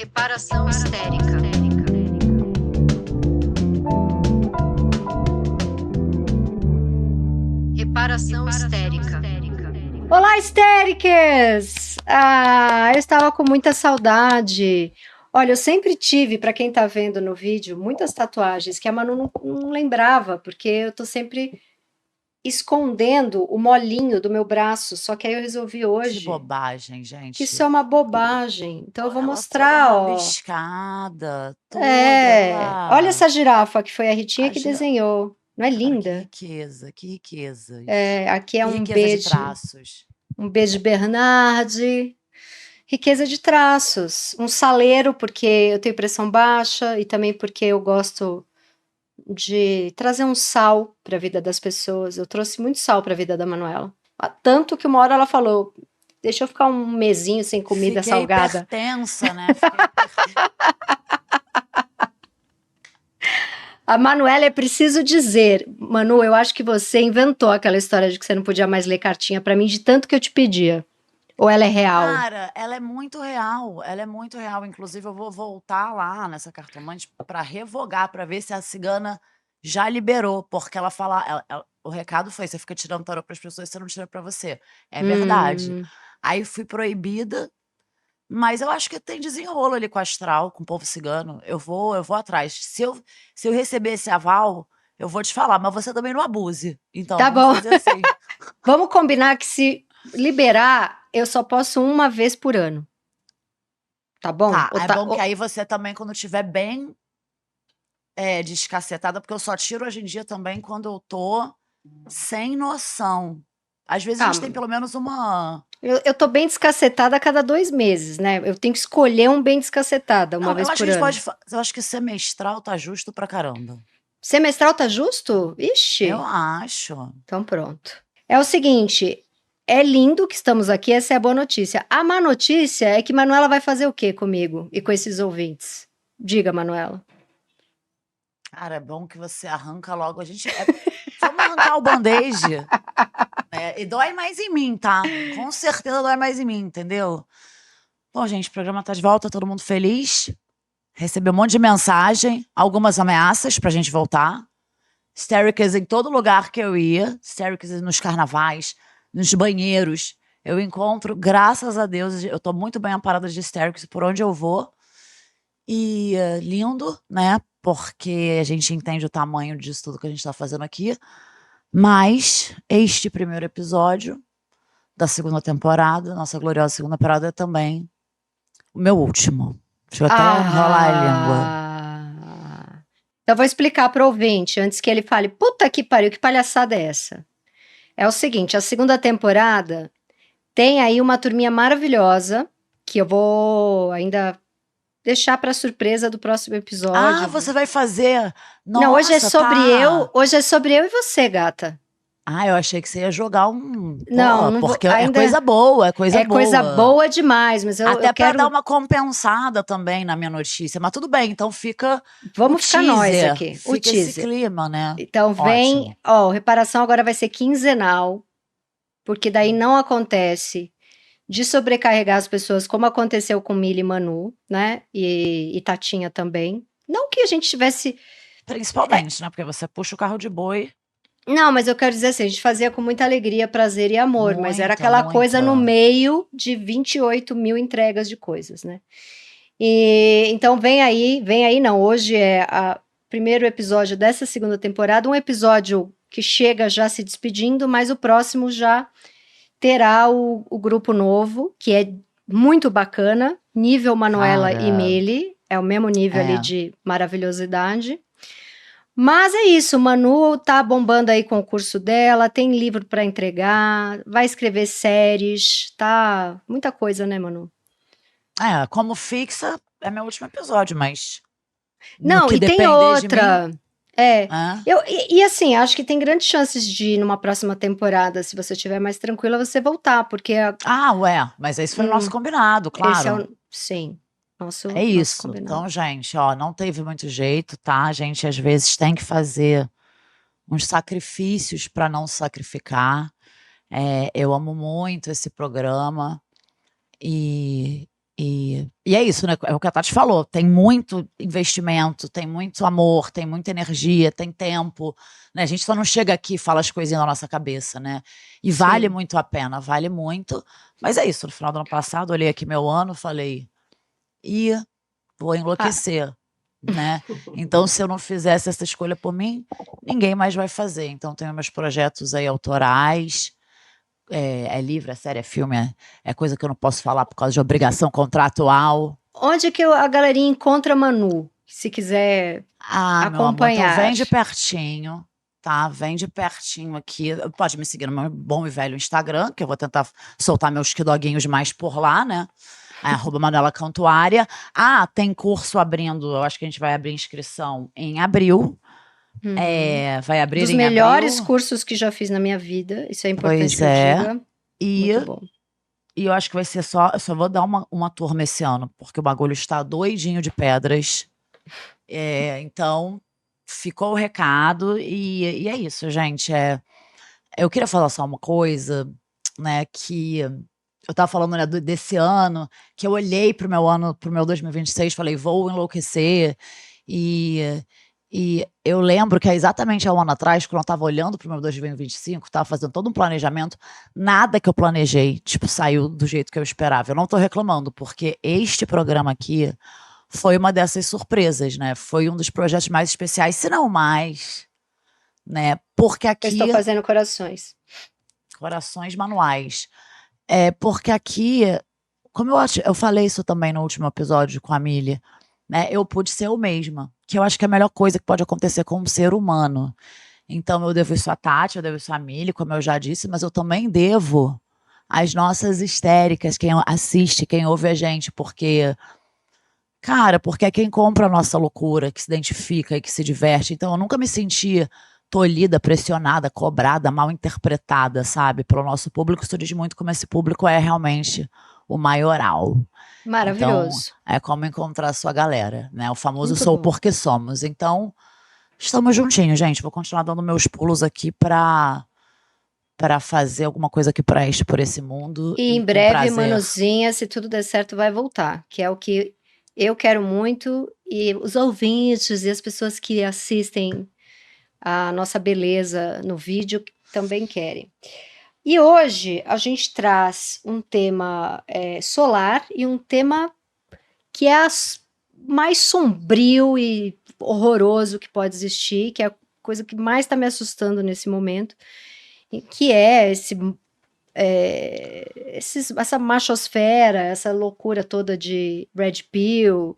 Reparação histérica. Reparação histérica. Olá, histéricas! Eu estava com muita saudade. Olha, eu sempre tive, para quem tá vendo no vídeo, muitas tatuagens que a Manu não lembrava, porque eu tô sempre escondendo o molinho do meu braço. Só que aí eu resolvi Que hoje bobagem, que gente. isso é uma bobagem. Então eu vou Ela toda mostrar, ó. rabiscada, toda Olha ela... essa girafa que foi a Ritinha A que gira... desenhou. Não é Cara, que linda? riqueza, que riquezas. Aqui é Que riqueza de traços. um beijo Bernardi. Riqueza de traços, um saleiro, porque eu tenho pressão baixa e também porque eu gosto de trazer um sal para a vida das pessoas. Eu trouxe muito sal para a vida da Manuela. Tanto que uma hora ela falou: deixa eu ficar um mesinho sem comida Fiquei salgada. hipertensa, né? Fiquei hipertensa. A Manuela, é preciso dizer, Manu, eu acho que você inventou aquela história de que você não podia mais ler cartinha para mim de tanto que eu te pedia. Ou ela é real? Cara, ela é muito real. Ela é muito real. Inclusive, eu vou voltar lá nessa cartomante para revogar, para ver se a cigana já liberou. Porque ela fala. O recado foi: você fica tirando tarô para as pessoas, você não tira para você. É verdade. Aí fui proibida. Mas eu acho que tem desenrolo ali com o astral, com o povo cigano. Eu vou atrás. Se eu receber esse aval, eu vou te falar, mas você também não abuse. Então, Tá vamos bom. fazer assim. Vamos combinar que se liberar, eu só posso uma vez por ano. Tá bom? Tá, é bom que aí você também, quando tiver bem descacetada, porque eu só tiro hoje em dia também quando eu tô sem noção. Às vezes a gente tem pelo menos uma... Eu tô bem descacetada a cada 2 meses, né? Eu tenho que escolher um bem descacetada uma vez por ano. Eu acho que semestral tá justo pra caramba. Semestral tá justo? Ixi. Eu acho. Então pronto. É o seguinte, é lindo que estamos aqui, essa é a boa notícia. A má notícia é que Manuela vai fazer o quê comigo e com esses ouvintes? Diga, Manuela. Cara, é bom que você arranca logo. Vamos arrancar o band-aid. E dói mais em mim, tá? Com certeza dói mais em mim, entendeu? Bom, gente, o programa tá de volta, todo mundo feliz. Recebi um monte de mensagem, algumas ameaças pra gente voltar. Hysterics em todo lugar que eu ia. Hysterics nos carnavais, nos banheiros. Eu encontro, graças a Deus, eu tô muito bem amparada de Hysterics por onde eu vou. E lindo, né? Porque a gente entende o tamanho disso tudo que a gente tá fazendo aqui. Mas este primeiro episódio da segunda temporada, nossa gloriosa segunda temporada, é também o meu último. Deixa eu até enrolar a língua. Então, eu vou explicar para o ouvinte, antes que ele fale, puta que pariu, que palhaçada é essa? É o seguinte, a segunda temporada tem aí uma turminha maravilhosa, que eu vou ainda deixar para surpresa do próximo episódio. Você vai fazer? Nossa, não, hoje é sobre eu e você, gata. Eu achei que você ia jogar um... Não porque vou, é coisa boa, é coisa boa. É coisa boa demais, mas Até eu pra quero... dar uma compensada também na minha notícia. Mas tudo bem, então fica Vamos o ficar teaser. nós aqui, o Fica teaser. esse clima, né? Então vem... Ó, reparação agora vai ser quinzenal, porque daí não acontece de sobrecarregar as pessoas, como aconteceu com Mili e Manu, né? E Tatinha também. Não que a gente tivesse... Principalmente, né? Porque você puxa o carro de boi. Não, mas eu quero dizer assim, a gente fazia com muita alegria, prazer e amor, mas era Muita, aquela muita. coisa no meio de 28 mil entregas de coisas, né? E então vem aí não, hoje é o primeiro episódio dessa segunda temporada, um episódio que chega já se despedindo, mas o próximo já terá o grupo novo, que é muito bacana, nível Manuela e Mili, é o mesmo nível ali de maravilhosidade. Mas é isso, Manu tá bombando aí com o curso dela, tem livro para entregar, vai escrever séries, tá muita coisa, né, Manu? Como fixa, é meu último episódio, mas... Não, e tem outra. E assim, acho que tem grandes chances de, numa próxima temporada, se você estiver mais tranquila, você voltar, porque... mas esse foi o nosso combinado, claro. Esse é sim. É isso. Então, gente, não teve muito jeito, tá? A gente, às vezes, tem que fazer uns sacrifícios para não sacrificar. Eu amo muito esse programa e E é isso, né? É o que a Tati falou. Tem muito investimento, tem muito amor, tem muita energia, tem tempo, né? A gente só não chega aqui e fala as coisinhas na nossa cabeça, né? E vale Sim. muito a pena, vale muito. Mas é isso, no final do ano passado, olhei aqui meu ano, falei, ih, vou Ah, enlouquecer, né? Então, se eu não fizesse essa escolha por mim, ninguém mais vai fazer. Então, tenho meus projetos aí autorais. É livro, é série, é filme, é coisa que eu não posso falar por causa de obrigação contratual. onde que a galerinha encontra a Manu, se quiser Ah, meu amor, então acompanhar? vem de pertinho, tá? Vem de pertinho aqui. Pode me seguir no meu bom e velho Instagram, que eu vou tentar soltar meus quidoguinhos mais por lá, né? @Manuela Cantuária. Ah, tem curso abrindo, eu acho que a gente vai abrir inscrição em abril. Uhum. Vai abrir Dos em melhores abril. cursos que já fiz na minha vida, isso é importante Pois que eu é. diga. E, Muito bom. e eu acho que vai ser eu só vou dar uma turma esse ano, porque o bagulho está doidinho de pedras. Então, ficou o recado e é isso, gente. Eu queria falar só uma coisa, né, que eu tava falando, né, desse ano, que eu olhei pro meu ano, pro meu 2026, falei, vou enlouquecer. E, e eu lembro que é exatamente há um ano atrás, quando eu tava olhando pro meu 2025, tava fazendo todo um planejamento, nada que eu planejei, tipo, saiu do jeito que eu esperava. Eu não tô reclamando, porque este programa aqui foi uma dessas surpresas, né? Foi um dos projetos mais especiais, se não mais, né? Porque Eu estou aqui, fazendo corações. corações manuais. Porque aqui, como eu falei isso também no último episódio com a Milly, né? Eu pude ser eu mesma, que eu acho que é a melhor coisa que pode acontecer com um ser humano. Então, eu devo isso à Tati, eu devo isso à Milly, como eu já disse, mas eu também devo às nossas histéricas, quem assiste, quem ouve a gente, porque cara, porque é quem compra a nossa loucura, que se identifica e que se diverte. Então, eu nunca me senti tolhida, pressionada, cobrada, mal interpretada, sabe? Pelo nosso público, isso diz muito como esse público é realmente o maioral. Então, Maravilhoso. é como encontrar a sua galera, né? O famoso Muito sou bom. porque somos. Então, estamos juntinhos, gente. Vou continuar dando meus pulos aqui para fazer alguma coisa que preste por esse mundo E e em com breve, prazer. Manuzinha, se tudo der certo, vai voltar, que é o que eu quero muito e os ouvintes e as pessoas que assistem a nossa beleza no vídeo também querem. E hoje a gente traz um tema solar e um tema que é mais sombrio e horroroso que pode existir, que é a coisa que mais está me assustando nesse momento, que é essa machosfera, essa loucura toda de Red Pill,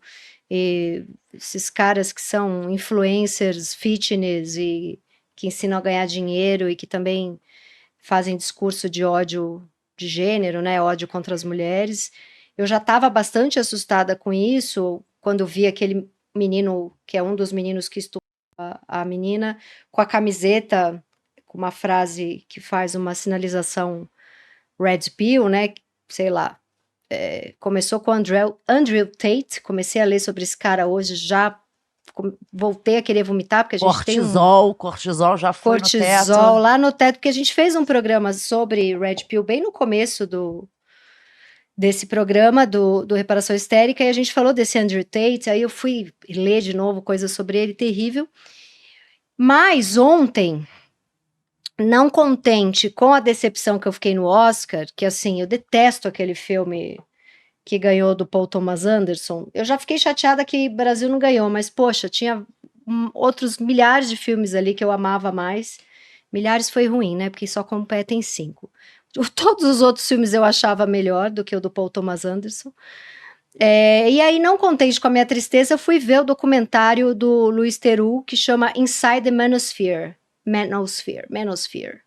e esses caras que são influencers fitness e que ensinam a ganhar dinheiro e que também fazem discurso de ódio de gênero, né, ódio contra as mulheres. Eu já estava bastante assustada com isso quando vi aquele menino, que é um dos meninos que estupra a menina, com a camiseta, com uma frase que faz uma sinalização Red Pill, né, sei lá, começou com Andrew Tate, comecei a ler sobre esse cara hoje, já voltei a querer vomitar, porque a gente tem Cortisol já foi no cortisol teto. lá no teto, porque a gente fez um programa sobre Red Pill bem no começo desse programa do Reparação Histérica, e a gente falou desse Andrew Tate, aí eu fui ler de novo coisas sobre ele, terrível. Mas ontem, não contente com a decepção que eu fiquei no Oscar, que assim, eu detesto aquele filme que ganhou do Paul Thomas Anderson, eu já fiquei chateada que o Brasil não ganhou, mas poxa, tinha outros milhares de filmes ali que eu amava mais. Milhares foi ruim, né? Porque só competem 5. Todos os outros filmes eu achava melhor do que o do Paul Thomas Anderson. E aí, não contente com a minha tristeza, eu fui ver o documentário do Louis Theroux, que chama Inside the Manosphere. Manosphere.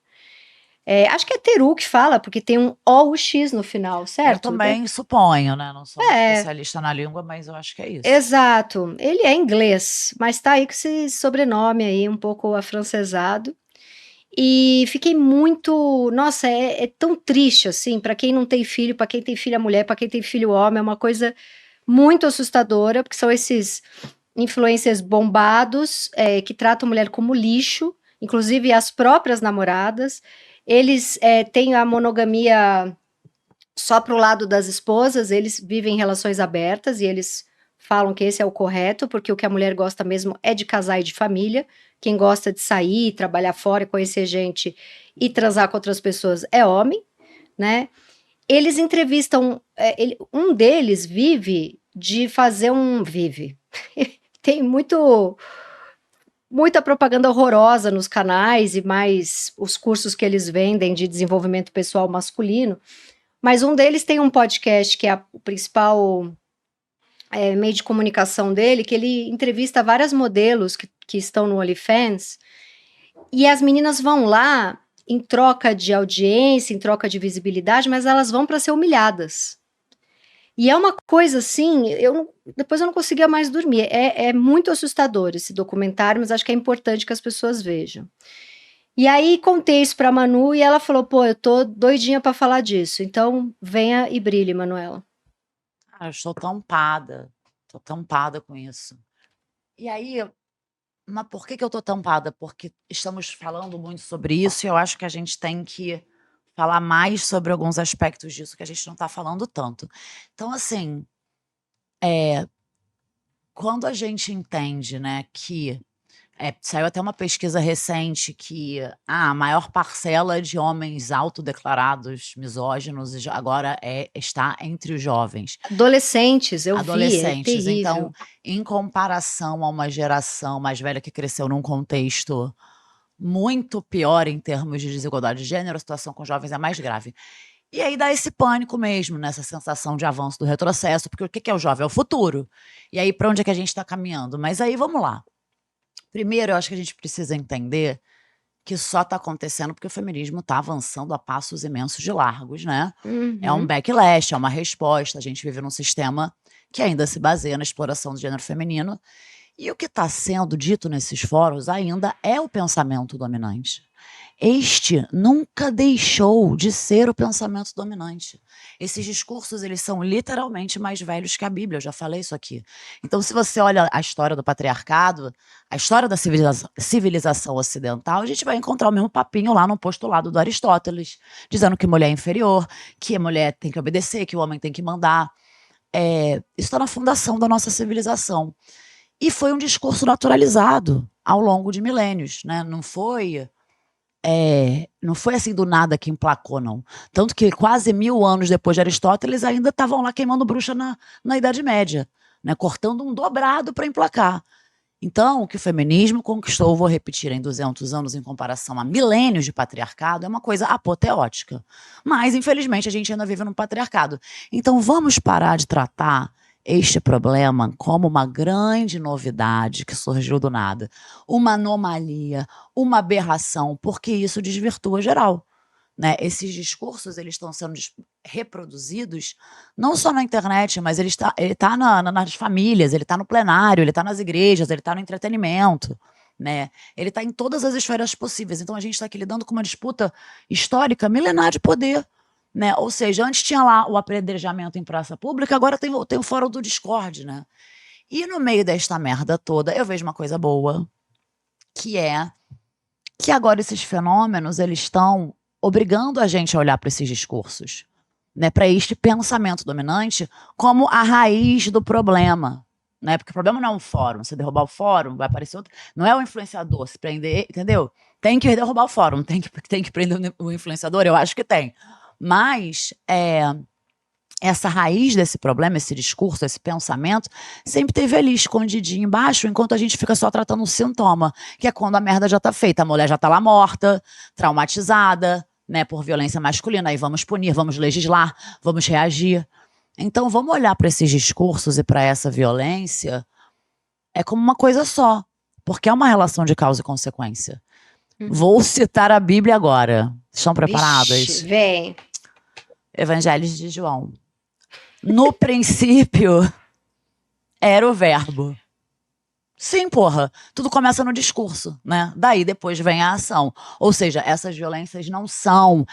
Acho que é Theroux que fala, porque tem um O-U-X no final, certo? Eu também suponho, né? Não sou uma É, especialista na língua, mas eu acho que é isso. exato. Ele é inglês, mas tá aí com esse sobrenome aí, um pouco afrancesado. E fiquei muito. Nossa, é tão triste, assim, para quem não tem filho, para quem tem filha mulher, para quem tem filho homem, é uma coisa muito assustadora, porque são esses influencers bombados que tratam a mulher como lixo, inclusive as próprias namoradas. Eles têm a monogamia só pro lado das esposas, eles vivem relações abertas e eles falam que esse é o correto, porque o que a mulher gosta mesmo é de casar e de família. Quem gosta de sair, trabalhar fora, conhecer gente e transar com outras pessoas é homem, né? Eles entrevistam, um deles vive de fazer tem muita propaganda horrorosa nos canais e mais os cursos que eles vendem de desenvolvimento pessoal masculino, mas um deles tem um podcast que é o principal meio de comunicação dele, que ele entrevista várias modelos que estão no OnlyFans, e as meninas vão lá em troca de audiência, em troca de visibilidade, mas elas vão para ser humilhadas. E é uma coisa assim, depois eu não conseguia mais dormir. É muito assustador esse documentário, mas acho que é importante que as pessoas vejam. E aí contei isso pra Manu e ela falou, pô, eu tô doidinha pra falar disso. Então venha e brilhe, Manuela. Eu estou tampada com isso. E aí, mas por que eu tô tampada? Porque estamos falando muito sobre isso e eu acho que a gente tem que falar mais sobre alguns aspectos disso que a gente não tá falando tanto. Então, assim, quando a gente entende, né, que saiu até uma pesquisa recente que a maior parcela de homens autodeclarados misóginos agora está entre os jovens. Adolescentes, eu vi, é Adolescentes. terrível. Então, em comparação a uma geração mais velha que cresceu num contexto muito pior em termos de desigualdade de gênero, a situação com jovens é mais grave. E aí dá esse pânico mesmo, nessa sensação de avanço do retrocesso, porque o que é o jovem? É o futuro. E aí, para onde é que a gente está caminhando? Mas aí, vamos lá. Primeiro, eu acho que a gente precisa entender que só está acontecendo porque o feminismo está avançando a passos imensos de largos, né? Uhum. É um backlash, é uma resposta. A gente vive num sistema que ainda se baseia na exploração do gênero feminino. E o que está sendo dito nesses fóruns ainda é o pensamento dominante. Este nunca deixou de ser o pensamento dominante. Esses discursos, eles são literalmente mais velhos que a Bíblia, eu já falei isso aqui. Então, se você olha a história do patriarcado, a história da civilização ocidental, a gente vai encontrar o mesmo papinho lá no postulado do Aristóteles, dizendo que mulher é inferior, que a mulher tem que obedecer, que o homem tem que mandar. Isso está na fundação da nossa civilização. E foi um discurso naturalizado ao longo de milênios, né? Não foi assim do nada que emplacou, não. Tanto que quase 1000 anos depois de Aristóteles ainda estavam lá queimando bruxa na Idade Média, né? Cortando um dobrado para emplacar. Então, o que o feminismo conquistou, vou repetir, em 200 anos em comparação a milênios de patriarcado, é uma coisa apoteótica. Mas, infelizmente, a gente ainda vive num patriarcado. Então, vamos parar de tratar este problema como uma grande novidade que surgiu do nada, uma anomalia, uma aberração, porque isso desvirtua geral, né? Esses discursos, eles estão sendo reproduzidos não só na internet, mas ele tá nas famílias, ele está no plenário, ele está nas igrejas, ele está no entretenimento, né? Ele está em todas as esferas possíveis. Então a gente está aqui lidando com uma disputa histórica milenar de poder, né? Ou seja, antes tinha lá o apedrejamento em praça pública, agora tem o fórum do Discord, né? E no meio desta merda toda, eu vejo uma coisa boa, que é que agora esses fenômenos, eles estão obrigando a gente a olhar para esses discursos, né? Para este pensamento dominante como a raiz do problema, né? Porque o problema não é um fórum, se derrubar o fórum, vai aparecer outro. Não é o influenciador se prender, entendeu? Tem que derrubar o fórum, tem que prender o influenciador, eu acho que tem. Mas essa raiz desse problema, esse discurso, esse pensamento, sempre teve ali escondidinho embaixo, enquanto a gente fica só tratando um sintoma, que é quando a merda já tá feita, a mulher já tá lá morta, traumatizada, né, por violência masculina, aí vamos punir, vamos legislar, vamos reagir. Então vamos olhar para esses discursos e para essa violência como uma coisa só, porque é uma relação de causa e consequência. Vou citar a Bíblia agora. Estão preparadas? Vixe, vem. Evangelhos de João. No princípio era o verbo. Sim, porra. Tudo começa no discurso, né? Daí depois vem a ação. Ou seja, essas violências não são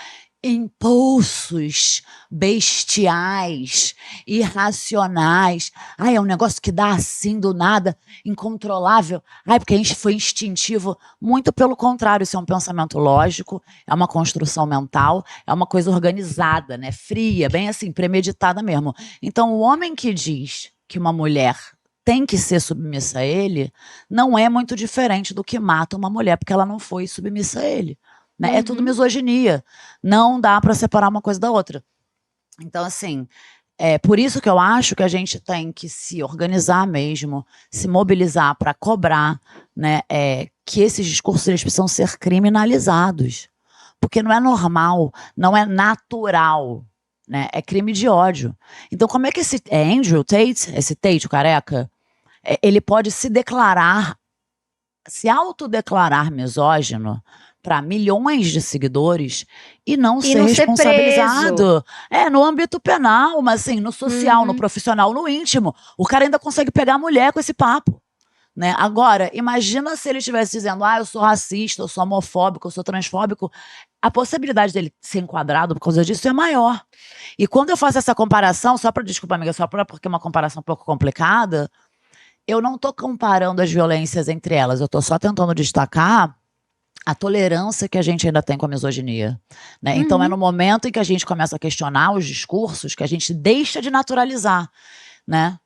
impulsos bestiais, irracionais. Ai, é um negócio que dá assim do nada, incontrolável. Ai, porque a gente foi instintivo. Muito pelo contrário, isso é um pensamento lógico, é uma construção mental, é uma coisa organizada, né? Fria, bem assim, premeditada mesmo. Então, o homem que diz que uma mulher tem que ser submissa a ele, não é muito diferente do que mata uma mulher porque ela não foi submissa a ele. Né? É tudo misoginia. Não dá para separar uma coisa da outra. Então, assim, é por isso que eu acho que a gente tem que se organizar mesmo, se mobilizar para cobrar, né, que esses discursos eles precisam ser criminalizados. Porque não é normal, não é natural. Né? É crime de ódio. Então, como é que esse Andrew Tate, esse Tate, o careca, ele pode se declarar, se autodeclarar misógino para milhões de seguidores e não ser não ser responsabilizado? No âmbito penal, mas assim, no social, no profissional, no íntimo. O cara ainda consegue pegar a mulher com esse papo. Né? Agora, imagina se ele estivesse dizendo, eu sou racista, eu sou homofóbico, eu sou transfóbico. A possibilidade dele ser enquadrado por causa disso é maior. E quando eu faço essa comparação, desculpa, amiga, só porque é uma comparação um pouco complicada, eu não estou comparando as violências entre elas, eu estou só tentando destacar a tolerância que a gente ainda tem com a misoginia. Né? Então é no momento em que a gente começa a questionar os discursos que a gente deixa de naturalizar. Né?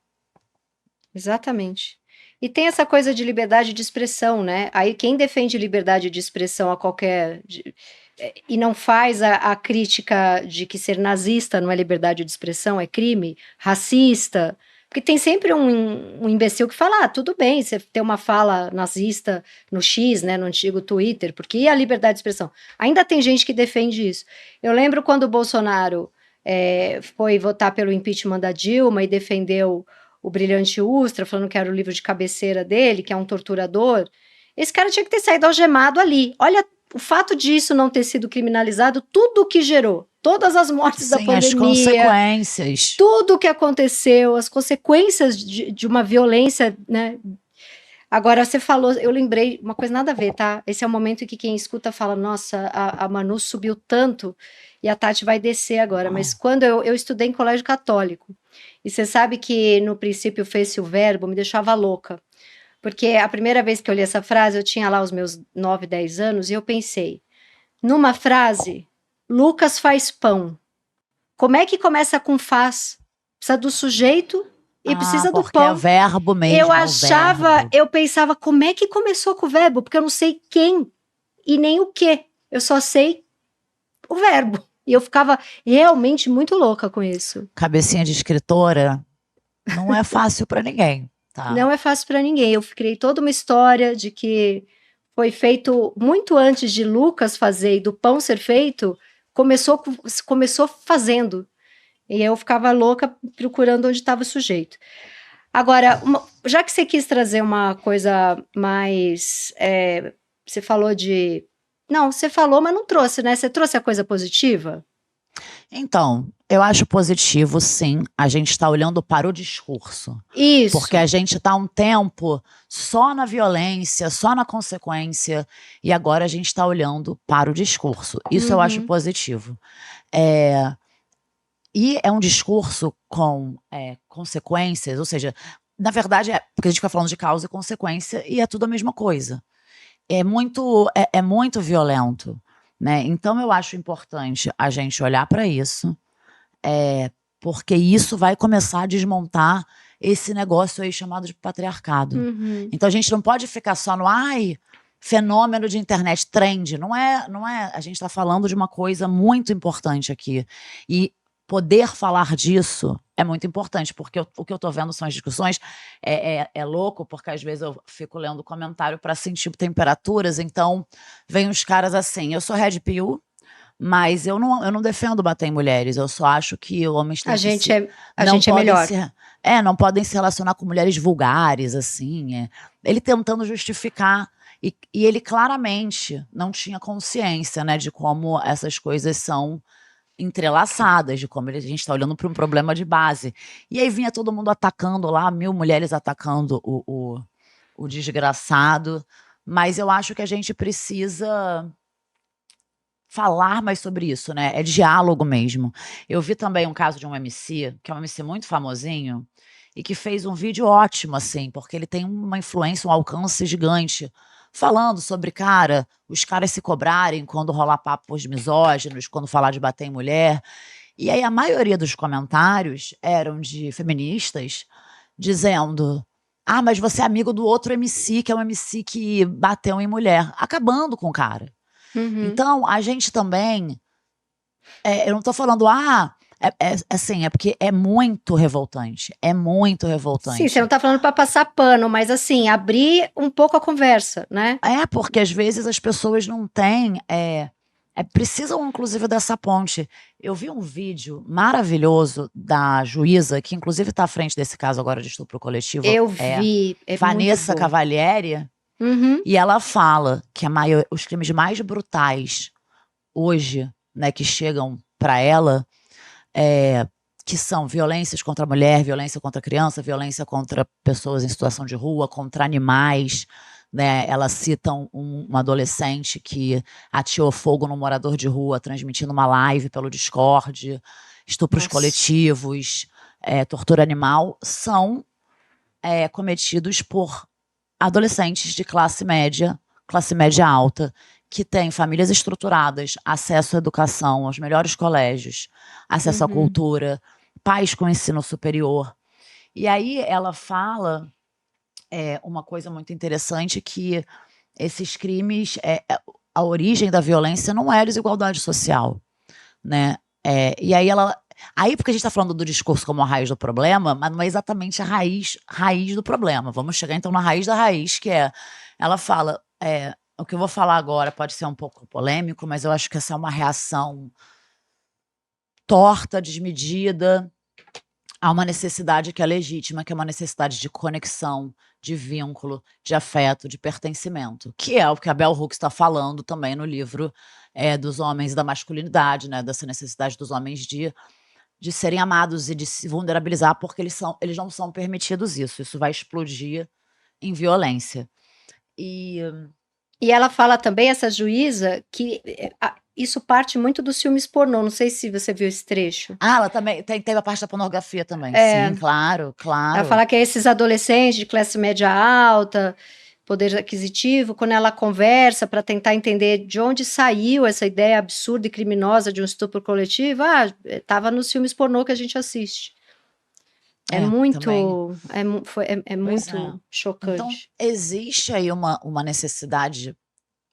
Exatamente. E tem essa coisa de liberdade de expressão, né? Aí quem defende liberdade de expressão e não faz a crítica de que ser nazista não é liberdade de expressão, é crime, racista. Porque tem sempre um imbecil que fala, tudo bem, você ter uma fala nazista no X, né, no antigo Twitter, porque e a liberdade de expressão? Ainda tem gente que defende isso. Eu lembro quando o Bolsonaro foi votar pelo impeachment da Dilma e defendeu o Brilhante Ustra, falando que era o livro de cabeceira dele, que é um torturador. Esse cara tinha que ter saído algemado ali. Olha, o fato disso não ter sido criminalizado, tudo o que gerou, todas as mortes da pandemia, as consequências. Tudo o que aconteceu, as consequências de uma violência, né? Agora, você falou, eu lembrei, uma coisa nada a ver, tá? Esse é o momento em que quem escuta fala, nossa, a Manu subiu tanto e a Tati vai descer agora. Mas quando eu estudei em colégio católico, e você sabe que no princípio fez-se o verbo, me deixava louca. Porque a primeira vez que eu li essa frase, eu tinha lá os meus 9, 10 anos, e eu pensei, numa frase, Lucas faz pão. Como é que começa com faz? Precisa do sujeito e precisa do pão. É verbo mesmo. Eu pensava, como é que começou com o verbo? Porque eu não sei quem e nem o que. Eu só sei o verbo. E eu ficava realmente muito louca com isso. Cabecinha de escritora não é fácil para ninguém. Tá? Não é fácil para ninguém. Eu criei toda uma história de que foi feito muito antes de Lucas fazer e do pão ser feito, começou fazendo. E eu ficava louca procurando onde estava o sujeito. Agora, já que você quis trazer uma coisa mais... você falou de... Não, você falou, mas não trouxe, né? Você trouxe a coisa positiva? Então, eu acho positivo, sim, a gente está olhando para o discurso. Isso. Porque a gente está um tempo só na violência, só na consequência, e agora a gente está olhando para o discurso. Isso eu acho positivo. E é um discurso com consequências, ou seja, na verdade, porque a gente fica falando de causa e consequência, e é tudo a mesma coisa. É muito violento. Né? Então eu acho importante a gente olhar para isso, porque isso vai começar a desmontar esse negócio aí chamado de patriarcado. Então a gente não pode ficar só no fenômeno de internet, trend. Não é. A gente está falando de uma coisa muito importante aqui. E poder falar disso é muito importante, porque o que eu tô vendo são as discussões, é louco, porque às vezes eu fico lendo comentário para sentir temperaturas, então vem os caras assim, eu sou red pill, mas eu não defendo bater em mulheres, eu só acho que homens têm a gente é melhor. Não podem se relacionar com mulheres vulgares, assim, ele tentando justificar, e ele claramente não tinha consciência, né, de como essas coisas são entrelaçadas, de como a gente está olhando para um problema de base. E aí vinha todo mundo atacando lá, 1000 mulheres atacando o desgraçado, mas eu acho que a gente precisa falar mais sobre isso, né? É diálogo mesmo. Eu vi também um caso de um MC, que é um MC muito famosinho, e que fez um vídeo ótimo, assim, porque ele tem uma influência, um alcance gigante, falando sobre, cara, os caras se cobrarem quando rolar papos misóginos, quando falar de bater em mulher. E aí a maioria dos comentários eram de feministas dizendo: ah, mas você é amigo do outro MC, que é um MC que bateu em mulher, acabando com o cara. Uhum. Então, a gente também. Eu não tô falando, assim, é porque é muito revoltante. É muito Sim, revoltante. você não tá falando para passar pano, mas assim, abrir um pouco a conversa, né? Porque às vezes as pessoas não têm. Precisam, inclusive, dessa ponte. Eu vi um vídeo maravilhoso da juíza, que inclusive está à frente desse caso agora de estupro coletivo. Eu vi, é Vanessa muito bom. Cavalieri. Uhum. E ela fala que os crimes mais brutais hoje, né, que chegam para ela, que são violências contra a mulher, violência contra a criança, violência contra pessoas em situação de rua, contra animais, né? Ela cita um adolescente que ateou fogo num morador de rua, transmitindo uma live pelo Discord, estupros Nossa. coletivos, tortura animal, são cometidos por adolescentes de classe média alta, que têm famílias estruturadas, acesso à educação, aos melhores colégios, acesso à cultura, pais com ensino superior. E aí ela fala uma coisa muito interessante, que esses crimes, a origem da violência não é a desigualdade social, né? E aí porque a gente está falando do discurso como a raiz do problema, mas não é exatamente a raiz do problema. Vamos chegar então na raiz da raiz, que ela fala, o que eu vou falar agora pode ser um pouco polêmico, mas eu acho que essa é uma reação torta, desmedida, a uma necessidade que é legítima, que é uma necessidade de conexão, de vínculo, de afeto, de pertencimento, que é o que a Bell Hooks está falando também no livro dos homens e da masculinidade, né? Dessa necessidade dos homens de serem amados e de se vulnerabilizar, porque eles não são permitidos isso. Isso vai explodir em violência. E ela fala também, essa juíza, que isso parte muito dos filmes pornô. Não sei se você viu esse trecho. ela também tem a parte da pornografia também. Sim, claro. Ela fala que esses adolescentes de classe média alta, poder aquisitivo, quando ela conversa para tentar entender de onde saiu essa ideia absurda e criminosa de um estupro coletivo, estava nos filmes pornô que a gente assiste. É muito chocante. Então, existe aí uma necessidade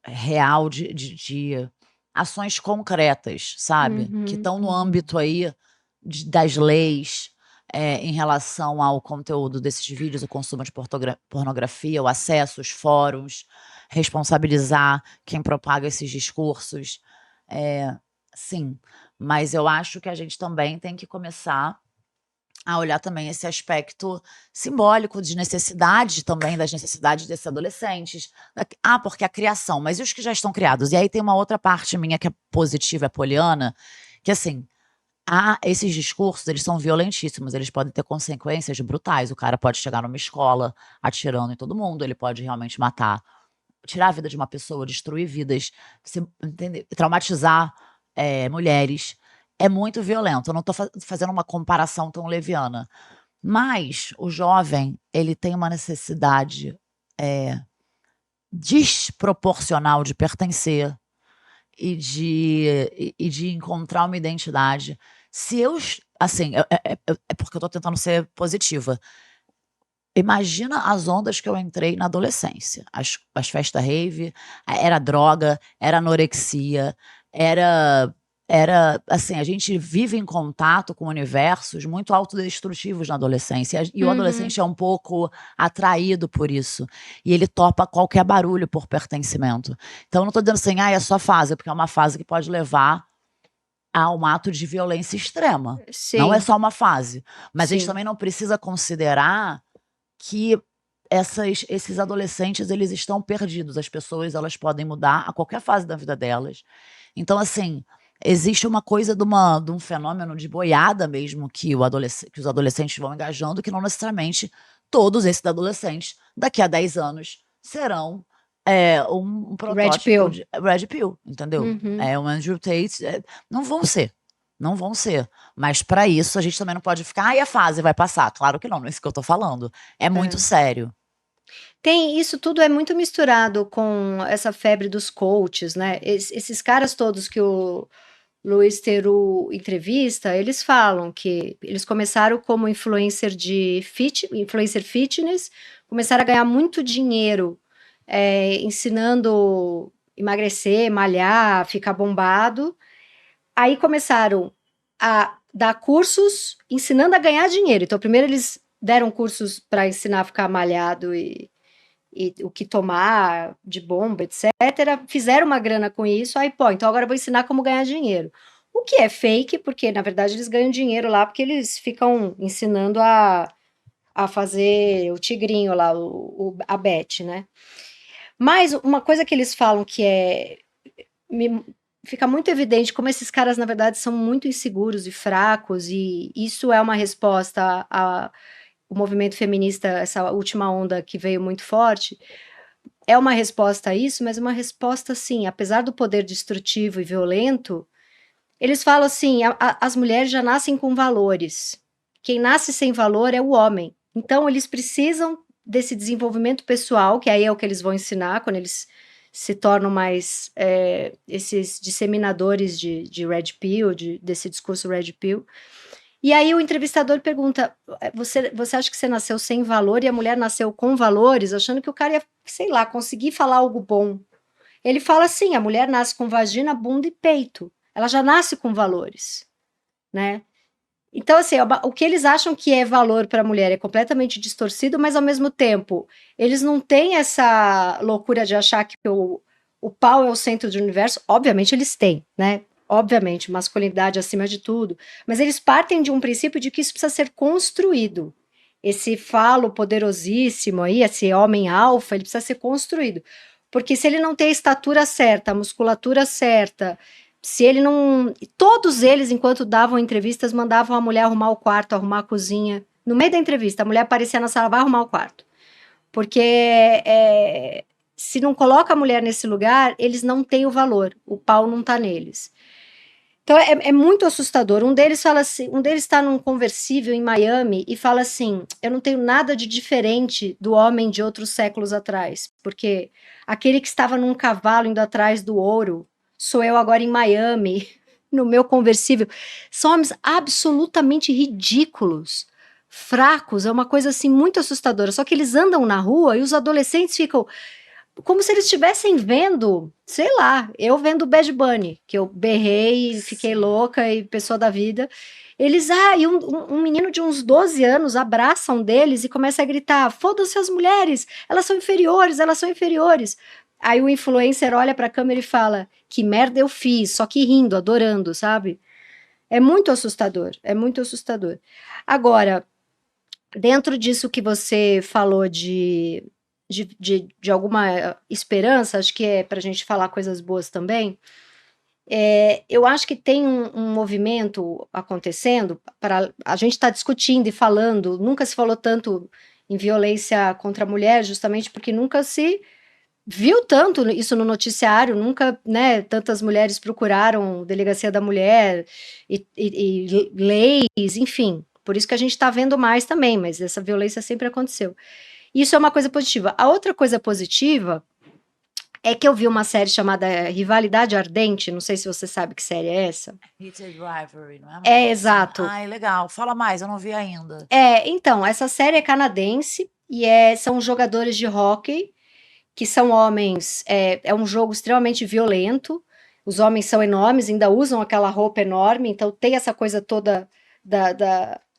real de ações concretas, sabe? Que estão no âmbito aí das leis, em relação ao conteúdo desses vídeos, o consumo de pornografia, o acesso, os fóruns, responsabilizar quem propaga esses discursos. Sim, mas eu acho que a gente também tem que começar a olhar também esse aspecto simbólico de necessidade também, das necessidades desses adolescentes. Porque a criação, mas e os que já estão criados? E aí tem uma outra parte minha que é positiva, é poliana, que assim, esses discursos, eles são violentíssimos, eles podem ter consequências brutais. O cara pode chegar numa escola atirando em todo mundo, ele pode realmente matar, tirar a vida de uma pessoa, destruir vidas, traumatizar mulheres. É muito violento. Eu não estou fazendo uma comparação tão leviana. Mas o jovem, ele tem uma necessidade desproporcional de pertencer e de encontrar uma identidade. Se eu, assim, é porque eu estou tentando ser positiva. Imagina as ondas que eu entrei na adolescência. As festas rave, era droga, era anorexia, era assim, a gente vive em contato com universos muito autodestrutivos na adolescência, e o adolescente é um pouco atraído por isso, e ele topa qualquer barulho por pertencimento. Então eu não estou dizendo assim, é só fase, porque é uma fase que pode levar a um ato de violência extrema. Sim. Não é só uma fase. Mas a gente Sim. também não precisa considerar que esses adolescentes, eles estão perdidos. As pessoas, elas podem mudar a qualquer fase da vida delas. Então, assim, existe uma coisa de um fenômeno de boiada mesmo, que os adolescentes vão engajando, que não necessariamente todos esses adolescentes, daqui a 10 anos, serão É um protótipo Pill. de Red Pill, entendeu? Uhum. É um Andrew Tate. Não vão ser. Não vão ser. Mas pra isso a gente também não pode ficar, ai, a fase vai passar. Claro que não é isso que eu tô falando. É muito sério. Isso tudo é muito misturado com essa febre dos coaches, né? Esses caras todos que o Luiz Theroux entrevista, eles falam que eles começaram como influencer fitness, começaram a ganhar muito dinheiro ensinando emagrecer, malhar, ficar bombado. Aí começaram a dar cursos ensinando a ganhar dinheiro. Então, primeiro eles deram cursos para ensinar a ficar malhado e o que tomar de bomba, etc. Fizeram uma grana com isso, aí, pô, então agora eu vou ensinar como ganhar dinheiro. O que é fake, porque na verdade eles ganham dinheiro lá, porque eles ficam ensinando a fazer o tigrinho lá, a bet, né? Mas uma coisa que eles falam que fica muito evidente como esses caras, na verdade, são muito inseguros e fracos, e isso é uma resposta o movimento feminista, essa última onda que veio muito forte, é uma resposta a isso, mas uma resposta, assim, apesar do poder destrutivo e violento, eles falam assim, as mulheres já nascem com valores. Quem nasce sem valor é o homem. Então, eles precisam desse desenvolvimento pessoal, que aí é o que eles vão ensinar quando eles se tornam mais esses disseminadores de Red Pill, desse discurso Red Pill. E aí o entrevistador pergunta, você acha que você nasceu sem valor e a mulher nasceu com valores, achando que o cara ia, sei lá, conseguir falar algo bom. Ele fala assim, a mulher nasce com vagina, bunda e peito. Ela já nasce com valores, né? Então, assim, o que eles acham que é valor para a mulher é completamente distorcido, mas ao mesmo tempo, eles não têm essa loucura de achar que o pau é o centro do universo. Obviamente eles têm, né? Obviamente, masculinidade acima de tudo, mas eles partem de um princípio de que isso precisa ser construído. Esse falo poderosíssimo aí, esse homem alfa, ele precisa ser construído. Porque se ele não tem a estatura certa, a musculatura certa, se ele não... Todos eles, enquanto davam entrevistas, mandavam a mulher arrumar o quarto, arrumar a cozinha. No meio da entrevista, a mulher aparecia na sala, vai arrumar o quarto. Porque se não coloca a mulher nesse lugar, eles não têm o valor. O pau não está neles. Então é muito assustador. Um deles fala assim, está num conversível em Miami e fala assim: eu não tenho nada de diferente do homem de outros séculos atrás, porque aquele que estava num cavalo indo atrás do ouro sou eu agora em Miami, no meu conversível. São homens absolutamente ridículos, fracos, é uma coisa assim muito assustadora. Só que eles andam na rua e os adolescentes ficam como se eles estivessem vendo, sei lá, eu vendo Bad Bunny, que eu berrei, fiquei louca e pessoa da vida. Eles, e um menino de uns 12 anos abraça um deles e começa a gritar, foda-se as mulheres, elas são inferiores, elas são inferiores. Aí o influencer olha pra câmera e fala, que merda eu fiz, só que rindo, adorando, sabe? É muito assustador, é muito assustador. Agora, dentro disso que você falou de alguma esperança, acho que é para a gente falar coisas boas também. Eu acho que tem um movimento acontecendo, a gente está discutindo e falando, nunca se falou tanto em violência contra a mulher, justamente porque nunca se viu tanto isso no noticiário, nunca, né, tantas mulheres procuraram delegacia da mulher e leis, enfim, por isso que a gente está vendo mais também, mas essa violência sempre aconteceu. Isso é uma coisa positiva. A outra coisa positiva é que eu vi uma série chamada Rivalidade Ardente, não sei se você sabe que série é essa. Heated Rivalry, não é? É, exato. Ai, legal. Fala mais, eu não vi ainda. Então, essa série é canadense e são jogadores de hóquei, que são homens, é um jogo extremamente violento, os homens são enormes, ainda usam aquela roupa enorme, então tem essa coisa toda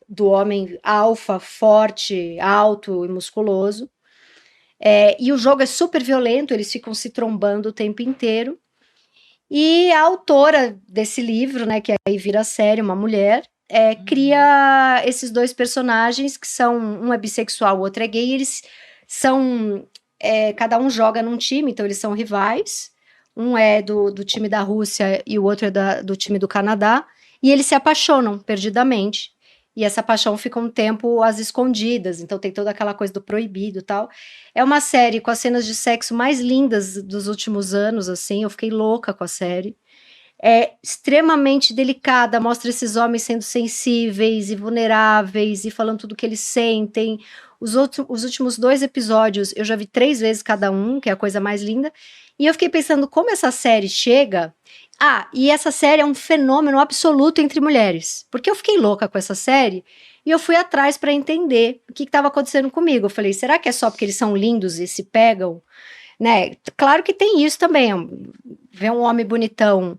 do homem alfa, forte, alto e musculoso. E o jogo é super violento, eles ficam se trombando o tempo inteiro. E a autora desse livro, né, que aí vira série, uma mulher, cria esses dois personagens que são, um é bissexual, o outro é gay, e eles são, cada um joga num time, então eles são rivais, um é do time da Rússia e o outro é do time do Canadá, e eles se apaixonam perdidamente. e essa paixão fica um tempo às escondidas, então tem toda aquela coisa do proibido e tal. É uma série com as cenas de sexo mais lindas dos últimos anos, assim, eu fiquei louca com a série. É extremamente delicada, mostra esses homens sendo sensíveis e vulneráveis e falando tudo o que eles sentem. Os últimos 2 episódios eu já vi 3 vezes cada um, que é a coisa mais linda. E eu fiquei pensando como essa série chega. Ah, e essa série é um fenômeno absoluto entre mulheres. Porque eu fiquei louca com essa série e eu fui atrás para entender o que estava acontecendo comigo. Eu falei, será que é só porque eles são lindos e se pegam? Né? Claro que tem isso também. Ver um homem bonitão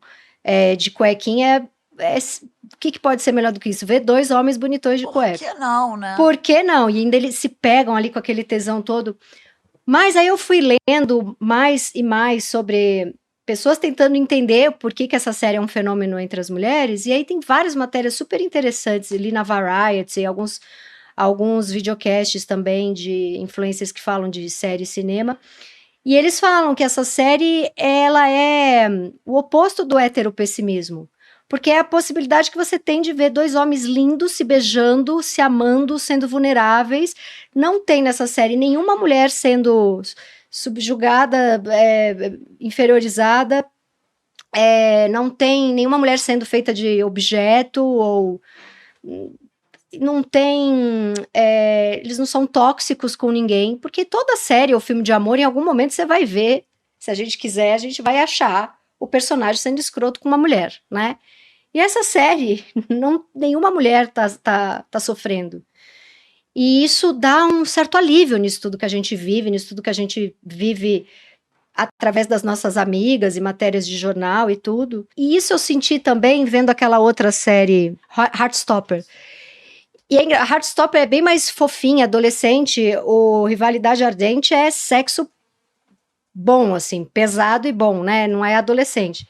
de cuequinha, o que pode ser melhor do que isso? Ver 2 homens bonitões de Por cueca. que não, né? Por que não? E ainda eles se pegam ali com aquele tesão todo. Mas aí eu fui lendo mais e mais sobre pessoas tentando entender por que essa série é um fenômeno entre as mulheres, e aí tem várias matérias super interessantes ali na Variety, alguns videocasts também de influencers que falam de série e cinema. E eles falam que essa série, ela é o oposto do heteropessimismo. Porque é a possibilidade que você tem de ver 2 homens lindos se beijando, se amando, sendo vulneráveis. Não tem nessa série nenhuma mulher sendo subjugada, inferiorizada. Não tem nenhuma mulher sendo feita de objeto ou não tem. Eles não são tóxicos com ninguém, porque toda série ou filme de amor, em algum momento você vai ver, se a gente quiser, a gente vai achar o personagem sendo escroto com uma mulher, né? E essa série, nenhuma mulher tá sofrendo. E isso dá um certo alívio nisso tudo que a gente vive, nisso tudo que a gente vive através das nossas amigas e matérias de jornal e tudo. E isso eu senti também vendo aquela outra série, Heartstopper. E a Heartstopper é bem mais fofinha, adolescente. O Rivalidade Ardente é sexo bom, assim, pesado e bom, né? Não é adolescente.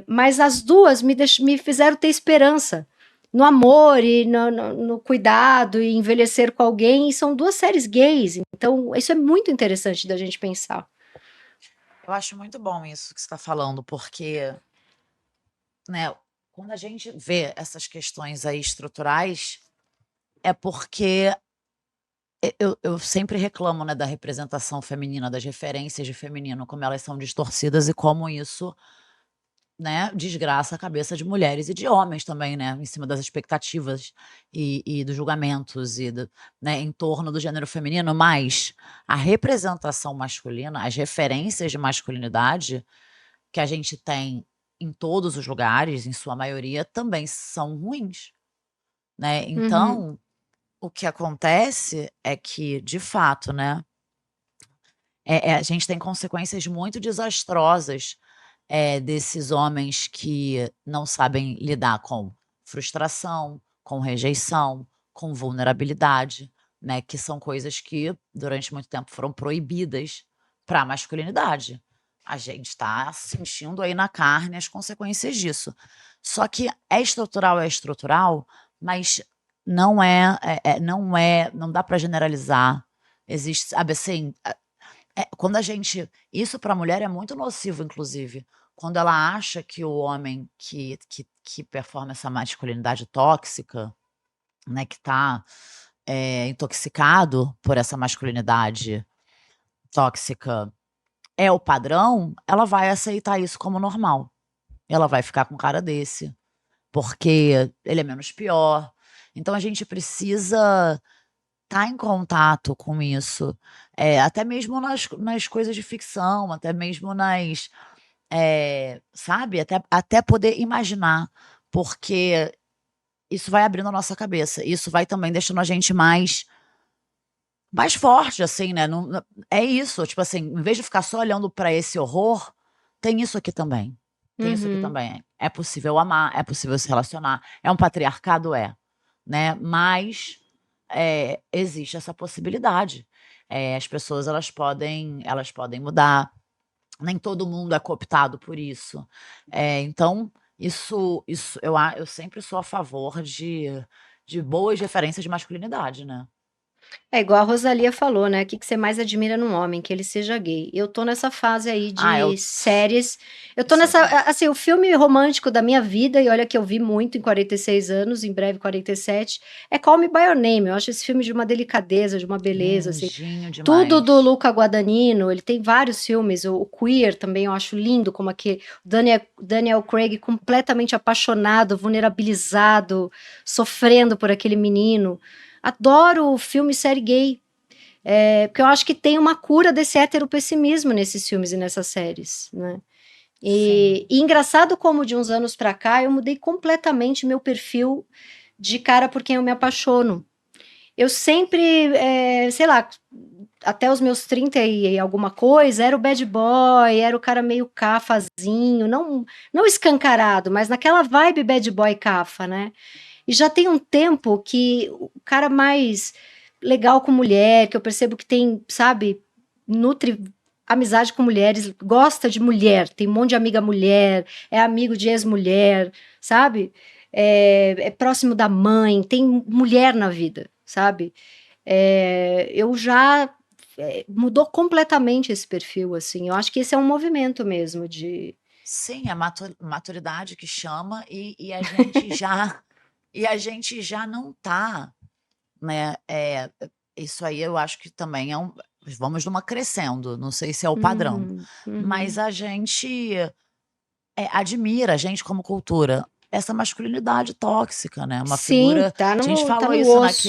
Mas as duas me fizeram ter esperança no amor e no cuidado e envelhecer com alguém. E são 2 séries gays, então isso é muito interessante da gente pensar. Eu acho muito bom isso que você está falando, porque, né, quando a gente vê essas questões aí estruturais, é porque eu sempre reclamo, né, da representação feminina, das referências de feminino, como elas são distorcidas e como isso, né, desgraça a cabeça de mulheres e de homens também, né, em cima das expectativas e dos julgamentos né, em torno do gênero feminino, mas a representação masculina, as referências de masculinidade que a gente tem em todos os lugares, em sua maioria, também são ruins, né. Então, o que acontece é que, de fato, né, a gente tem consequências muito desastrosas, desses homens que não sabem lidar com frustração, com rejeição, com vulnerabilidade, né, que são coisas que durante muito tempo foram proibidas para a masculinidade. A gente está sentindo aí na carne as consequências disso. Só que é estrutural, mas não dá para generalizar. Existe, sabe assim, quando a gente isso para a mulher é muito nocivo, inclusive, quando ela acha que o homem que performa essa masculinidade tóxica, né, que está intoxicado por essa masculinidade tóxica, é o padrão, ela vai aceitar isso como normal. Ela vai ficar com cara desse, porque ele é menos pior. Então a gente precisa estar em contato com isso, até mesmo nas coisas de ficção, até mesmo sabe, até poder imaginar, porque isso vai abrindo a nossa cabeça, isso vai também deixando a gente mais forte, assim, né, não é isso, tipo assim, em vez de ficar só olhando para esse horror, tem isso aqui também, tem isso aqui também. É possível amar, é possível se relacionar, é um patriarcado? É, né, mas existe essa possibilidade. As pessoas elas podem mudar, nem todo mundo é cooptado por isso. Então isso eu sempre sou a favor de boas referências de masculinidade, né. É igual a Rosalia falou, né? O que que você mais admira num homem? Que ele seja gay. Eu tô nessa fase aí Ah, de séries. Eu tô isso nessa. aí. Assim, o filme romântico da minha vida, e olha que eu vi muito em 46 anos, em breve 47, é Call Me By Your Name. Eu acho esse filme de uma delicadeza, de uma beleza, assim. Lindinho Tudo do demais. Luca Guadagnino, ele tem vários filmes. O Queer também eu acho lindo, como aquele Daniel Craig completamente apaixonado, vulnerabilizado, sofrendo por aquele menino. Adoro filme e série gay. Porque eu acho que tem uma cura desse heteropessimismo nesses filmes e nessas séries, né? Sim. E engraçado como de uns anos pra cá eu mudei completamente meu perfil de cara por quem eu me apaixono. Eu sempre, sei lá, até os meus 30 e alguma coisa, era o bad boy, era o cara meio cafazinho, não escancarado, mas naquela vibe bad boy cafa, né? E já tem um tempo que o cara mais legal com mulher, que eu percebo que tem, sabe, nutre amizade com mulheres, gosta de mulher, tem um monte de amiga mulher, é amigo de ex-mulher, sabe? É próximo da mãe, tem mulher na vida, sabe? Eu já mudou completamente esse perfil, assim. Eu acho que esse é um movimento mesmo de. Sim, a maturidade que chama e a gente já e a gente já não tá, né, isso aí eu acho que também é vamos numa crescendo, não sei se é o padrão, Uhum, mas uhum. a gente, admira, a gente como cultura, essa masculinidade tóxica, né, uma Sim, figura a gente tá falou no isso osso.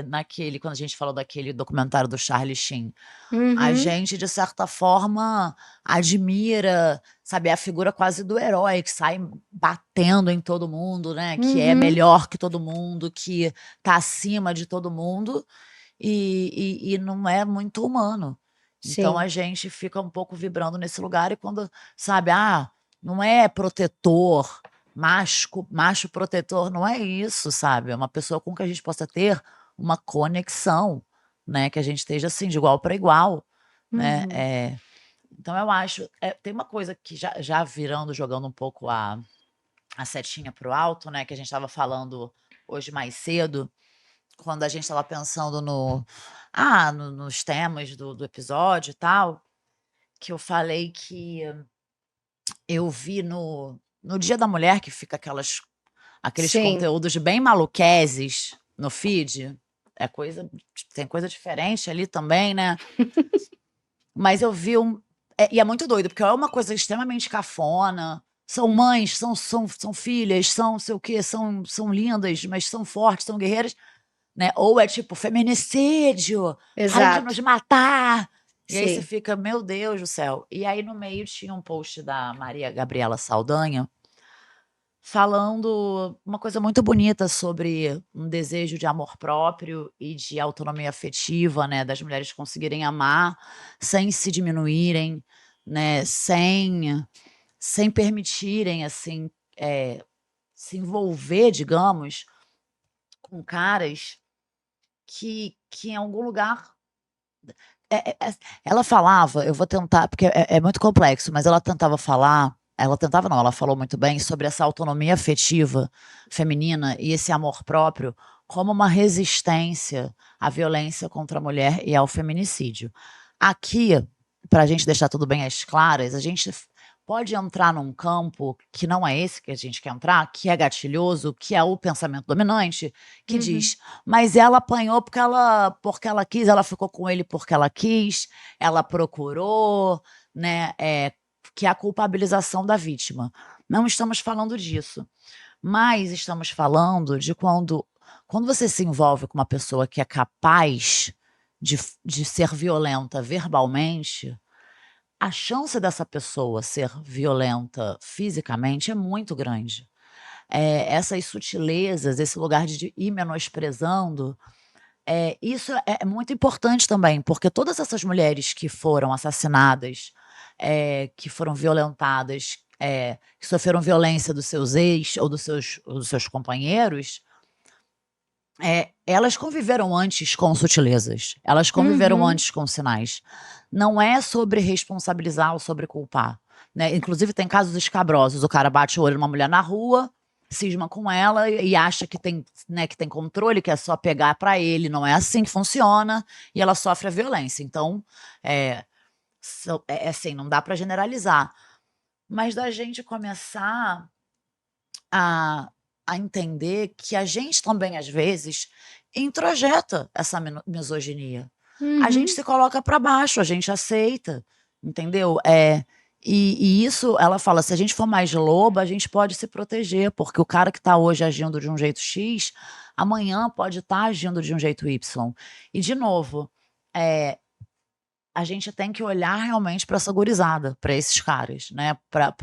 naquele quando a gente falou daquele documentário do Charlie Sheen. A Uhum, gente, de certa forma, admira, sabe, é a figura quase do herói que sai batendo em todo mundo, né, que é uhum. melhor que todo mundo, que tá acima de todo mundo, e não é muito humano. Então a Sim. gente fica um pouco vibrando nesse lugar e quando, sabe, não é protetor, macho protetor, não é isso, sabe, é uma pessoa com que a gente possa ter uma conexão, né, que a gente esteja, assim, de igual para igual, né, Uhum. então eu acho tem uma coisa que já virando, jogando um pouco a setinha para o alto, né, que a gente estava falando hoje mais cedo, quando a gente estava pensando nos temas do episódio e tal, que eu falei que eu vi no Dia da Mulher, que fica aqueles Sim. conteúdos bem maluqueses no feed, tem coisa diferente ali também, né, mas eu vi e é muito doido, porque é uma coisa extremamente cafona, são mães, são filhas, são sei o quê, são lindas, mas são fortes, são guerreiras, né, ou é tipo feminicídio, parem de nos Exato. matar, e aí você Sim. fica: "Meu Deus do céu". E aí no meio tinha um post da Maria Gabriela Saldanha, falando uma coisa muito bonita sobre um desejo de amor próprio e de autonomia afetiva, né, das mulheres conseguirem amar sem se diminuírem, né, sem permitirem, assim, se envolver, digamos, com caras que em algum lugar ela falava, eu vou tentar, porque é muito complexo, mas ela tentava não, ela falou muito bem sobre essa autonomia afetiva feminina e esse amor próprio como uma resistência à violência contra a mulher e ao feminicídio. Aqui, para a gente deixar tudo bem às claras, a gente pode entrar num campo que não é esse que a gente quer entrar, que é gatilhoso, que é o pensamento dominante, que Uhum. diz: mas ela apanhou porque ela quis, ela ficou com ele porque ela quis, ela procurou, né, que é a culpabilização da vítima. Não estamos falando disso, mas estamos falando de quando você se envolve com uma pessoa que é capaz de ser violenta verbalmente, a chance dessa pessoa ser violenta fisicamente é muito grande. Essas sutilezas, esse lugar de ir menosprezando, isso é muito importante também, porque todas essas mulheres que foram assassinadas, que foram violentadas, que sofreram violência dos seus ex ou dos seus companheiros, elas conviveram antes com sutilezas, elas conviveram Uhum. antes com sinais. Não é sobre responsabilizar ou sobre culpar, né, inclusive tem casos escabrosos, o cara bate o olho numa mulher na rua, cisma com ela e acha que tem, né, que tem controle, que é só pegar pra ele. Não é assim que funciona e ela sofre a violência. Então, é assim, não dá pra generalizar. Mas da gente começar a, a entender que a gente também, às vezes, introjeta essa misoginia. A gente Uhum. se coloca para baixo, a gente aceita, entendeu? E isso, ela fala, se a gente for mais loba, a gente pode se proteger, porque o cara que está hoje agindo de um jeito X, amanhã pode estar agindo de um jeito Y. E, de novo, a gente tem que olhar realmente para essa gurizada, para esses caras, né? Para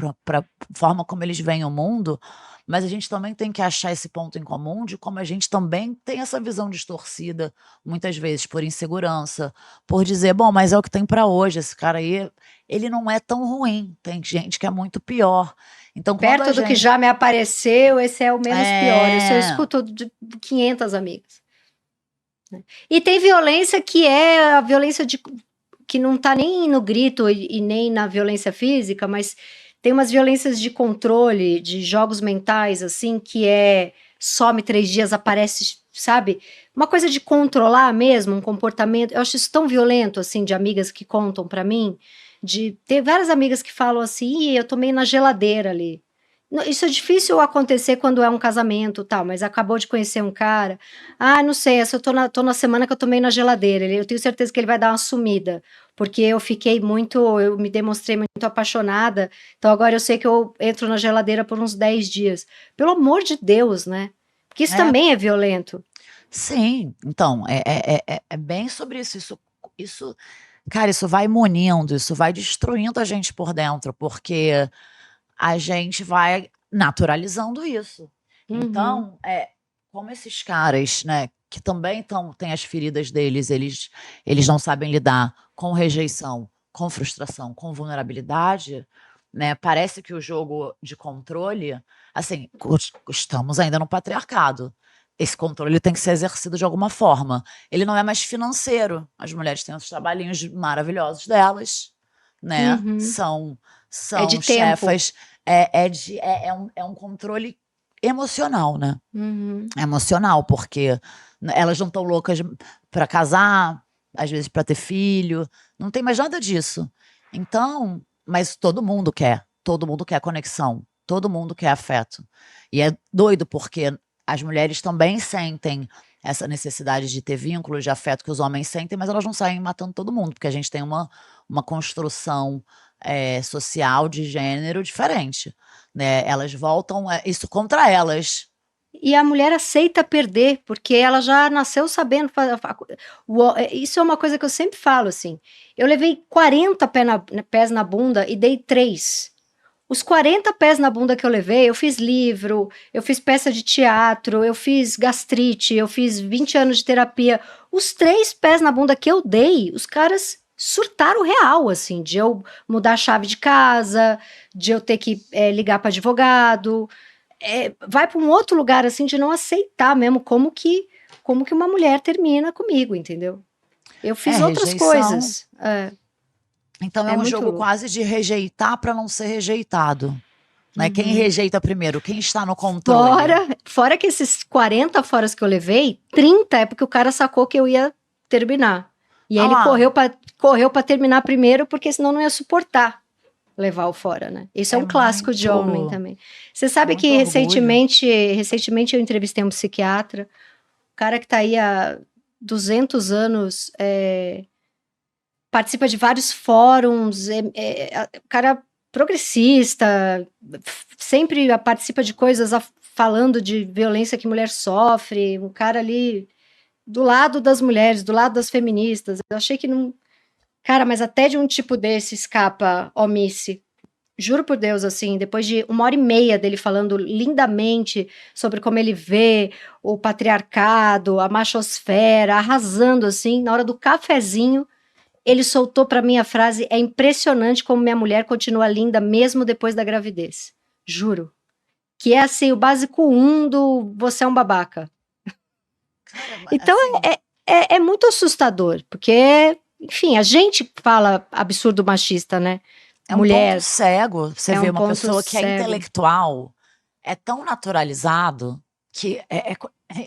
forma como eles veem o mundo, mas a gente também tem que achar esse ponto em comum de como a gente também tem essa visão distorcida, muitas vezes por insegurança, por dizer, bom, mas é o que tem para hoje, esse cara aí, ele não é tão ruim, tem gente que é muito pior. Então, quando a Perto do que gente. já me apareceu, esse é o menos pior. Isso eu É. escuto de 500 amigas. E tem violência que é a violência que não tá nem no grito e nem na violência física, mas tem umas violências de controle, de jogos mentais, assim, que some 3 dias, aparece, sabe? Uma coisa de controlar mesmo, um comportamento. Eu acho isso tão violento, assim, de amigas que contam pra mim, de ter várias amigas que falam assim, eu tô meio na geladeira ali. Isso é difícil acontecer quando é um casamento, tal, mas acabou de conhecer um cara. Ah, não sei, essa eu tô na semana que eu tô meio na geladeira. Eu tenho certeza que ele vai dar uma sumida, porque eu me demonstrei muito apaixonada, então agora eu sei que eu entro na geladeira por uns 10 dias. Pelo amor de Deus, né? Porque isso É, também é violento. sim, então, é bem sobre isso. Isso, cara, isso vai munindo, isso vai destruindo a gente por dentro, porque a gente vai naturalizando isso. Uhum. Então, como esses caras, né, que também têm as feridas deles, eles não sabem lidar com rejeição, com frustração, com vulnerabilidade, né? Parece que o jogo de controle, assim, estamos ainda no patriarcado. Esse controle tem que ser exercido de alguma forma. Ele não é mais financeiro. As mulheres têm os trabalhinhos maravilhosos delas, né? Uhum. É de São tempo. chefas, é um controle emocional, né? Uhum. Emocional, porque elas não estão loucas para casar, às vezes para ter filho, não tem mais nada disso. Então, mas todo mundo quer conexão, todo mundo quer afeto. E é doido porque as mulheres também sentem essa necessidade de ter vínculos de afeto que os homens sentem, mas elas não saem matando todo mundo, porque a gente tem uma construção social de gênero diferente, né? Elas voltam isso contra elas. E a mulher aceita perder, porque ela já nasceu sabendo. Isso é uma coisa que eu sempre falo, assim. Eu levei 40 pés na bunda e dei 3. Os 40 pés na bunda que eu levei, eu fiz livro, eu fiz peça de teatro, eu fiz gastrite, eu fiz 20 anos de terapia. Os 3 pés na bunda que eu dei, os caras surtaram real, assim, de eu mudar a chave de casa, de eu ter que ligar para advogado. Vai para um outro lugar, assim, de não aceitar mesmo como que uma mulher termina comigo, entendeu? Eu É fiz outras rejeição. coisas. Então é É um muito jogo louco. quase de rejeitar para não ser rejeitado, né? Quem Uhum. rejeita primeiro? Quem está no controle? Fora que esses 40 foras que eu levei, 30 é porque o cara sacou que eu ia terminar. E aí Ah ele lá, correu para terminar primeiro, porque senão não ia suportar levar o fora, né? Isso é é um clássico de homem muito, também. Você sabe muito que orgulho. recentemente eu entrevistei um psiquiatra, um cara que tá aí há 200 anos, participa de vários fóruns, cara progressista, sempre participa de coisas falando de violência que mulher sofre, um cara ali do lado das mulheres, do lado das feministas. Eu achei que não. Cara, mas até de um tipo desse escapa Omice. Juro por Deus, assim, depois de 1 hora e meia dele falando lindamente sobre como ele vê o patriarcado, a machosfera, arrasando, assim, na hora do cafezinho, ele soltou para mim a frase: é impressionante como minha mulher continua linda mesmo depois da gravidez. Juro. Que é assim, o básico do você é um babaca. Cara, Então assim, é muito assustador, porque, enfim, a gente fala absurdo machista, né? é um ponto Mulher cego. Você é vê um uma ponto pessoa que é cego. intelectual, é tão naturalizado que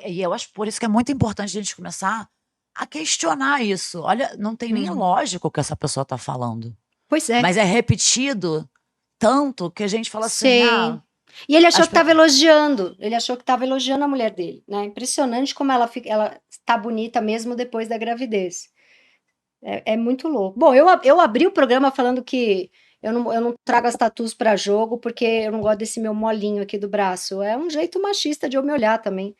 e eu acho por isso que é muito importante a gente começar a questionar isso. Olha, não tem nem lógica o que essa pessoa tá falando. Pois é. Mas é repetido tanto que a gente fala assim, Sim. E ele achou as que estava elogiando. Ele achou que estava elogiando a mulher dele, né? Impressionante como ela está bonita mesmo depois da gravidez. É muito louco. Bom, eu abri o programa falando que eu não trago as tatus para jogo porque eu não gosto desse meu molinho aqui do braço. É um jeito machista de eu me olhar também.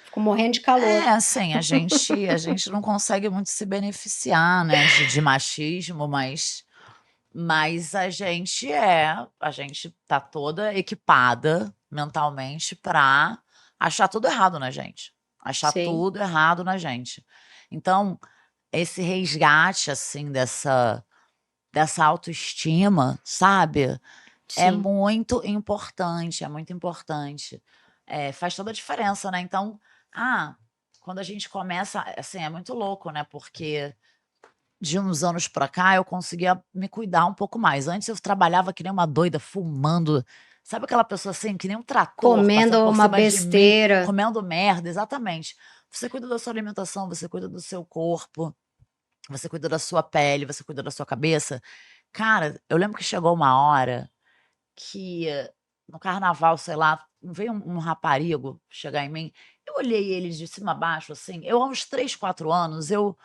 Fico morrendo de calor. assim, a gente não consegue muito se beneficiar, né, de machismo, mas a gente tá toda equipada mentalmente pra achar tudo errado na gente. Achar Sim. tudo errado na gente. Então, esse resgate, assim, dessa autoestima, sabe? É Sim. muito importante, é muito importante. Faz toda a diferença, né? Então, quando a gente começa, assim, é muito louco, né? Porque de uns anos pra cá eu conseguia me cuidar um pouco mais. Antes eu trabalhava que nem uma doida, fumando. Sabe aquela pessoa assim, que nem um trator passando Comendo por uma cima de mim, besteira. comendo merda, exatamente. Você cuida da sua alimentação, você cuida do seu corpo, você cuida da sua pele, você cuida da sua cabeça. Cara, eu lembro que chegou uma hora que no carnaval, sei lá, veio um raparigo chegar em mim, eu olhei ele de cima a baixo, assim, eu aos 3, 4 anos, eu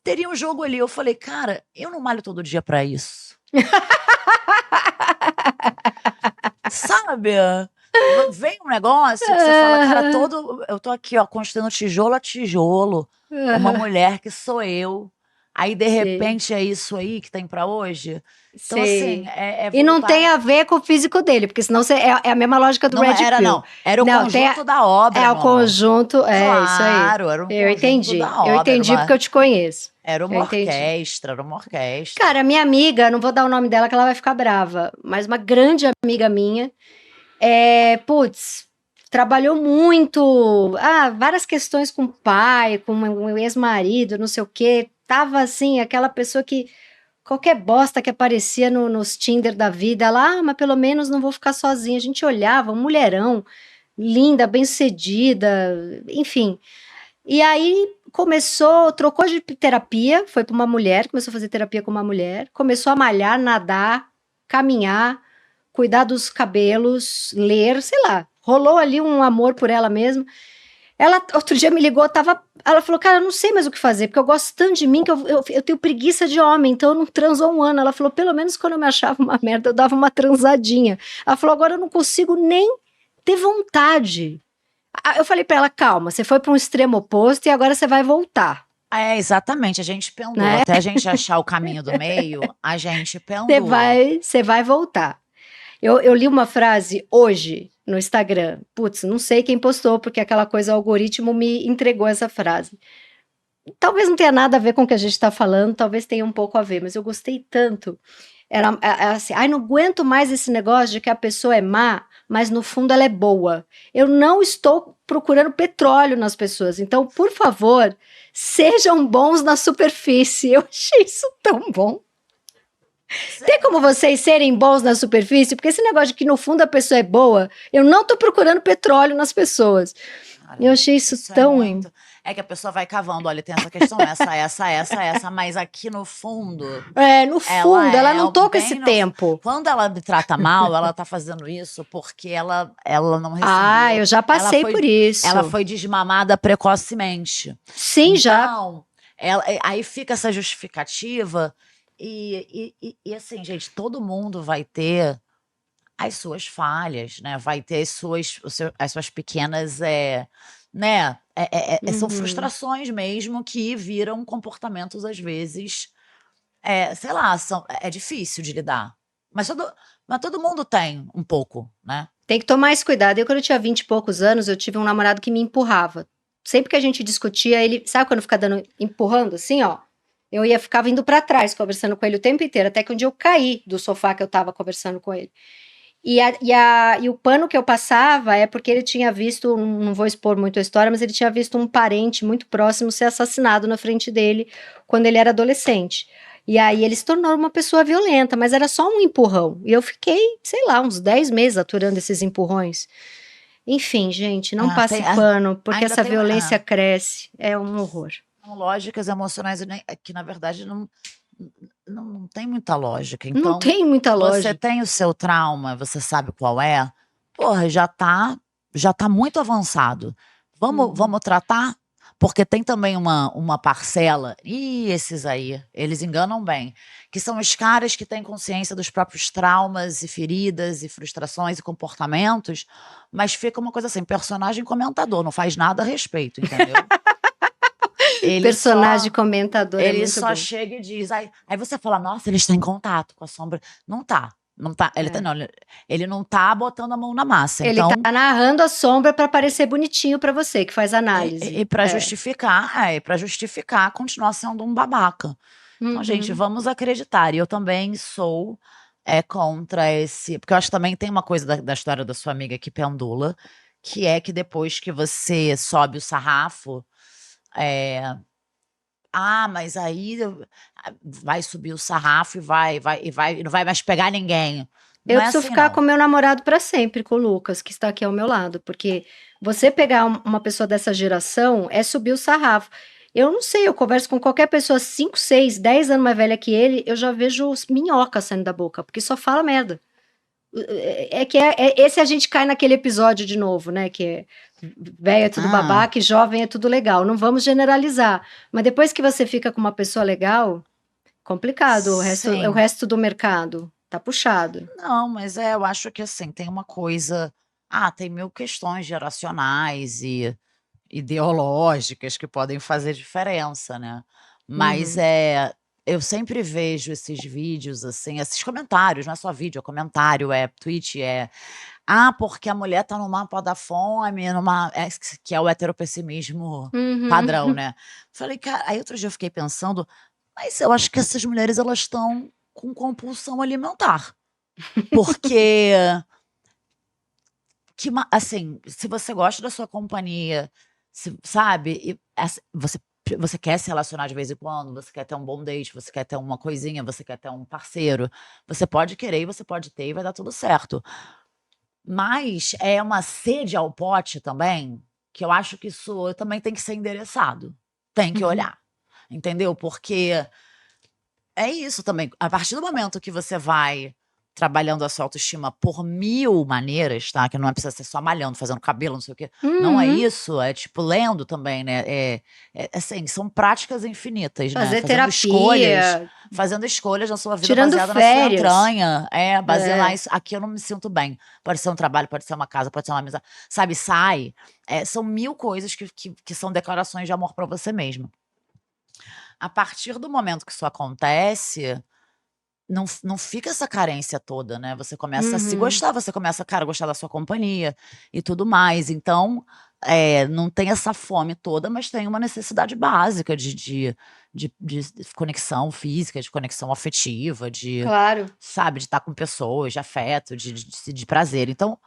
teria um jogo ali, eu falei: "Cara, eu não malho todo dia pra isso". Sabe? Vem um negócio que você fala: "Cara, eu tô aqui, ó, construindo tijolo a tijolo, uma mulher que sou eu". Aí, de Sim. repente, é isso aí que tem pra hoje? Então, assim, Sim. é E não tem voltar a ver com o físico dele, porque senão é a mesma lógica do não Red era Pill. não, era o Não, tem conjunto da obra, o meu amor. conjunto, isso aí. Claro, era um Eu conjunto da entendi. obra, Eu entendi porque eu te conheço. era Eu uma entendi. orquestra, era uma orquestra. Cara, minha amiga, não vou dar o nome dela que ela vai ficar brava, mas uma grande amiga minha, putz, trabalhou muito, várias questões com o pai, com o ex-marido, não sei o quê. Tava assim, aquela pessoa que qualquer bosta que aparecia nos Tinder da vida, ela, mas pelo menos não vou ficar sozinha. A gente olhava, um mulherão, linda, bem-sucedida, enfim. E aí trocou de terapia, foi para uma mulher, começou a fazer terapia com uma mulher, começou a malhar, nadar, caminhar, cuidar dos cabelos, ler, sei lá. Rolou ali um amor por ela mesma. Ela outro dia me ligou, ela falou, cara, eu não sei mais o que fazer, porque eu gosto tanto de mim que eu tenho preguiça de homem, então eu não transo há um ano. Ela falou, pelo menos quando eu me achava uma merda, eu dava uma transadinha. Ela falou, agora eu não consigo nem ter vontade. Eu falei pra ela, calma, você foi para um extremo oposto e agora você vai voltar. Exatamente, a gente pendula. Né? Até a gente achar o caminho do meio, a gente pendula. Você vai voltar. Eu li uma frase hoje no Instagram. Putz, não sei quem postou, porque aquela coisa, o algoritmo me entregou essa frase. Talvez não tenha nada a ver com o que a gente está falando, talvez tenha um pouco a ver, mas eu gostei tanto. Era assim, não aguento mais esse negócio de que a pessoa é má, mas no fundo ela é boa. Eu não estou procurando petróleo nas pessoas, então, por favor, sejam bons na superfície. Eu achei isso tão bom. Tem como vocês serem bons na superfície? Porque esse negócio de que no fundo a pessoa é boa, eu não tô procurando petróleo nas pessoas. Cara, eu achei isso tão... É que a pessoa vai cavando, olha, tem essa questão, essa, mas aqui no fundo... no fundo, ela não tô com esse tempo. Quando ela me trata mal, ela tá fazendo isso porque ela não recebeu. Eu já passei por isso. Ela foi desmamada precocemente. Sim, então, aí fica essa justificativa e assim, gente, todo mundo vai ter as suas falhas, né? Vai ter as suas pequenas, né? São frustrações mesmo que viram comportamentos, às vezes, sei lá, é difícil de lidar. Mas todo mundo tem um pouco, né? Tem que tomar esse cuidado. Quando eu tinha 20 e poucos anos, eu tive um namorado que me empurrava. Sempre que a gente discutia, ele... Sabe quando fica empurrando assim, ó? Eu ficava indo pra trás, conversando com ele o tempo inteiro, até que um dia eu caí do sofá que eu tava conversando com ele. E o pano que eu passava é porque ele tinha visto, não vou expor muito a história, mas ele tinha visto um parente muito próximo ser assassinado na frente dele quando ele era adolescente. E aí ele se tornou uma pessoa violenta, mas era só um empurrão. E eu fiquei, sei lá, uns 10 meses aturando esses empurrões. Enfim, gente, não passe pano, porque ainda essa tem violência cresce. É um horror. são lógicas emocionais que, na verdade, não tem muita lógica. Não Então, tem muita você lógica. tem o seu trauma, você sabe qual é, porra, já tá muito avançado. Vamos tratar? Porque tem também uma parcela, e esses aí, eles enganam bem, que são os caras que têm consciência dos próprios traumas e feridas e frustrações e comportamentos, mas fica uma coisa assim, personagem comentador, não faz nada a respeito, entendeu? Personagem comentador é Ele muito só bom. chega e diz. Aí você fala, nossa, eles têm contato com a sombra. Não tá. Não tá. Ele não tá botando a mão na massa. Ele Então, tá narrando a sombra para parecer bonitinho para você, que faz análise. e para justificar, continuar sendo um babaca. Então, gente, vamos acreditar. E eu também sou contra esse. Porque eu acho que também tem uma coisa da história da sua amiga que pendula, que é que depois que você sobe o sarrafo, mas aí vai subir o sarrafo e não vai mais pegar ninguém. Não Eu é preciso assim, ficar não. com meu namorado para sempre, com o Lucas, que está aqui ao meu lado, porque você pegar uma pessoa dessa geração é subir o sarrafo. Eu não sei, eu converso com qualquer pessoa 5, 6, 10 anos mais velha que ele, eu já vejo minhocas saindo da boca, porque só fala merda. Esse a gente cai naquele episódio de novo, né? Que é velho é tudo babaca e jovem é tudo legal. Não vamos generalizar. Mas depois que você fica com uma pessoa legal, complicado. O resto do mercado tá puxado. Não, mas eu acho que assim, tem uma coisa. Tem mil questões geracionais e ideológicas que podem fazer diferença, né? Mas eu sempre vejo esses vídeos, assim, esses comentários, não é só vídeo, é comentário, é tweet, porque a mulher tá no mapa da fome, que é o heteropessimismo padrão, né? Falei, cara, aí outro dia eu fiquei pensando, mas eu acho que essas mulheres, elas estão com compulsão alimentar. Porque, assim, se você gosta da sua companhia, sabe, você quer se relacionar de vez em quando, você quer ter um bom date, você quer ter uma coisinha, você quer ter um parceiro, você pode querer e você pode ter e vai dar tudo certo. Mas é uma sede ao pote também, que eu acho que isso também tem que ser endereçado. Tem que olhar, entendeu? Porque é isso também. A partir do momento que você vai trabalhando a sua autoestima por mil maneiras, tá? Que não precisa ser só malhando, fazendo cabelo, não sei o quê. Não é isso, é tipo lendo também, né? Assim, são práticas infinitas, Fazer né? terapia. Fazendo escolhas na sua vida Tirando baseada férias. na sua entranha. Baseada nisso. Aqui eu não me sinto bem. Pode ser um trabalho, pode ser uma casa, pode ser uma amizade. Sabe, sai. São mil coisas que são declarações de amor pra você mesmo. A partir do momento que isso acontece, não fica essa carência toda, né? Você começa a se gostar, você começa, cara, a gostar da sua companhia e tudo mais. Então, não tem essa fome toda, mas tem uma necessidade básica de conexão física, de conexão afetiva, Claro. sabe, de estar com pessoas, de afeto, de prazer. Então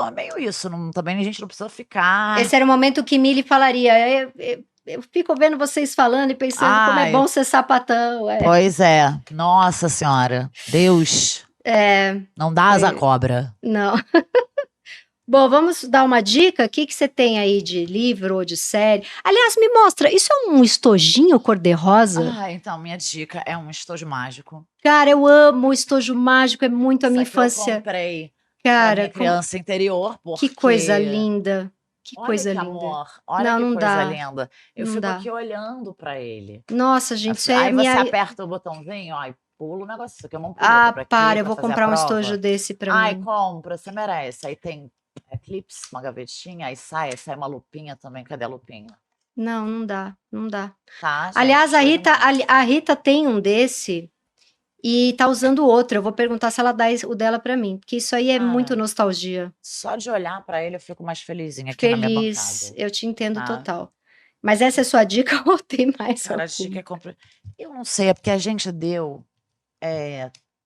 é meio isso. Também a gente não precisa ficar. Esse era o momento que Milly falaria. Eu fico vendo vocês falando e pensando como é bom ser sapatão. Pois é. Nossa Senhora. Deus. Não dá asa à cobra. Não. Bom, vamos dar uma dica. O que você tem aí de livro ou de série? Aliás, me mostra. Isso é um estojinho cor-de-rosa? Então, minha dica é um estojo mágico. Cara, eu amo o estojo mágico. É muito a minha infância. Eu comprei Cara, pra minha criança interior. Que coisa linda. Que olha coisa que linda. amor. Olha que coisa linda. Eu fico aqui olhando pra ele. Nossa, gente, isso Aí você aperta o botãozinho, ó, e pula o negócio. Isso aqui eu não pulo. Eu vou comprar um estojo desse pra mim. Compra, você merece. Aí tem clips, uma gavetinha, aí sai uma lupinha também. Cadê a lupinha? Não dá. Tá, gente, aliás, a Rita tem um desse e tá usando outro. Eu vou perguntar se ela dá o dela pra mim, porque isso aí é muito nostalgia. Só de olhar pra ele eu fico mais felizinha aqui na minha bancada. Eu te entendo total. Mas essa é sua dica ou tem mais alguma? A dica é comprar. Eu não sei, é porque a gente deu.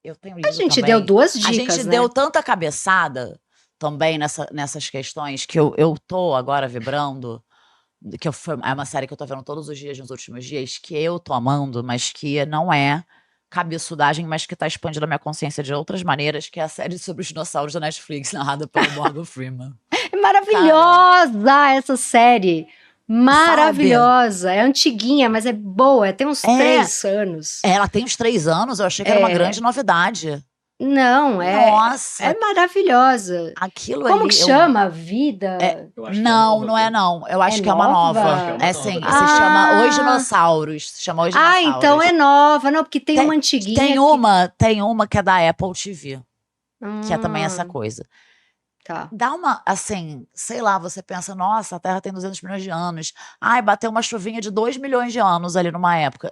Eu tenho lido A gente também. deu 2 dicas, A gente deu tanta cabeçada também nessas questões que eu tô agora vibrando é uma série que eu tô vendo todos os dias nos últimos dias, que eu tô amando, mas que não é cabeçudagem, mas que tá expandindo a minha consciência de outras maneiras, que é a série sobre os dinossauros da Netflix, narrada pelo Morgan Freeman. É maravilhosa essa série. Maravilhosa. É antiguinha, mas é boa. Tem uns 3 anos. Ela tem uns 3 anos, eu achei que era uma grande novidade. Não, Nossa, é maravilhosa. aquilo Como ali. que chama? Vida? Eu acho que é Não, nova, não é não. Eu acho que é uma nova? nova. Acho que é uma É nova assim, também. se chama Os Dinossauros. Se chama Os Ah, Dinossauros. então é nova. Não, porque tem uma antiguinha. Tem uma que é da Apple TV, que é também essa Ah, coisa. tá. Dá uma, assim, sei lá, você pensa, nossa, a Terra tem 200 milhões de anos. Ai, bateu uma chuvinha de 2 milhões de anos ali numa época.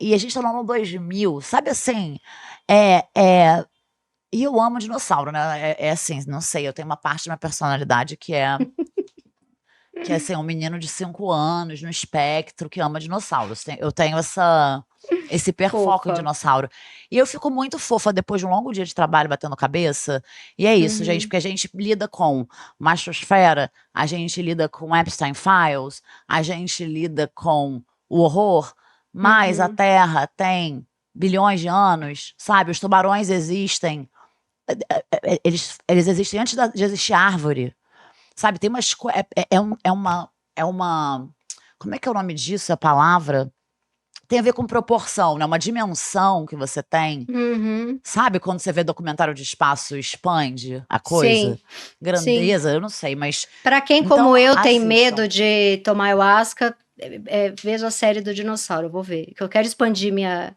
E a gente tá no ano 2000, sabe assim? E eu amo dinossauro, né? É assim, não sei, eu tenho uma parte da minha personalidade que é assim, um menino de 5 anos no espectro que ama dinossauros. Eu tenho esse hiperfoco em Fofa. dinossauro. E eu fico muito fofa depois de um longo dia de trabalho batendo cabeça. E é isso, gente, porque a gente lida com machosfera, a gente lida com Epstein Files, a gente lida com o horror, mas a Terra tem bilhões de anos, sabe? Os tubarões existem. Eles existem antes de existir árvore. Sabe, tem umas coisas. É uma. Como é que é o nome disso, a palavra? Tem a ver com proporção, né? Uma dimensão que você tem. Uhum. Sabe quando você vê documentário de espaço expande a coisa? Sim. Grandeza, eu não sei, mas. Pra quem, Então, como eu, tem assistam. medo de tomar ayahuasca, veja a série do dinossauro. Eu vou ver. Que eu quero expandir minha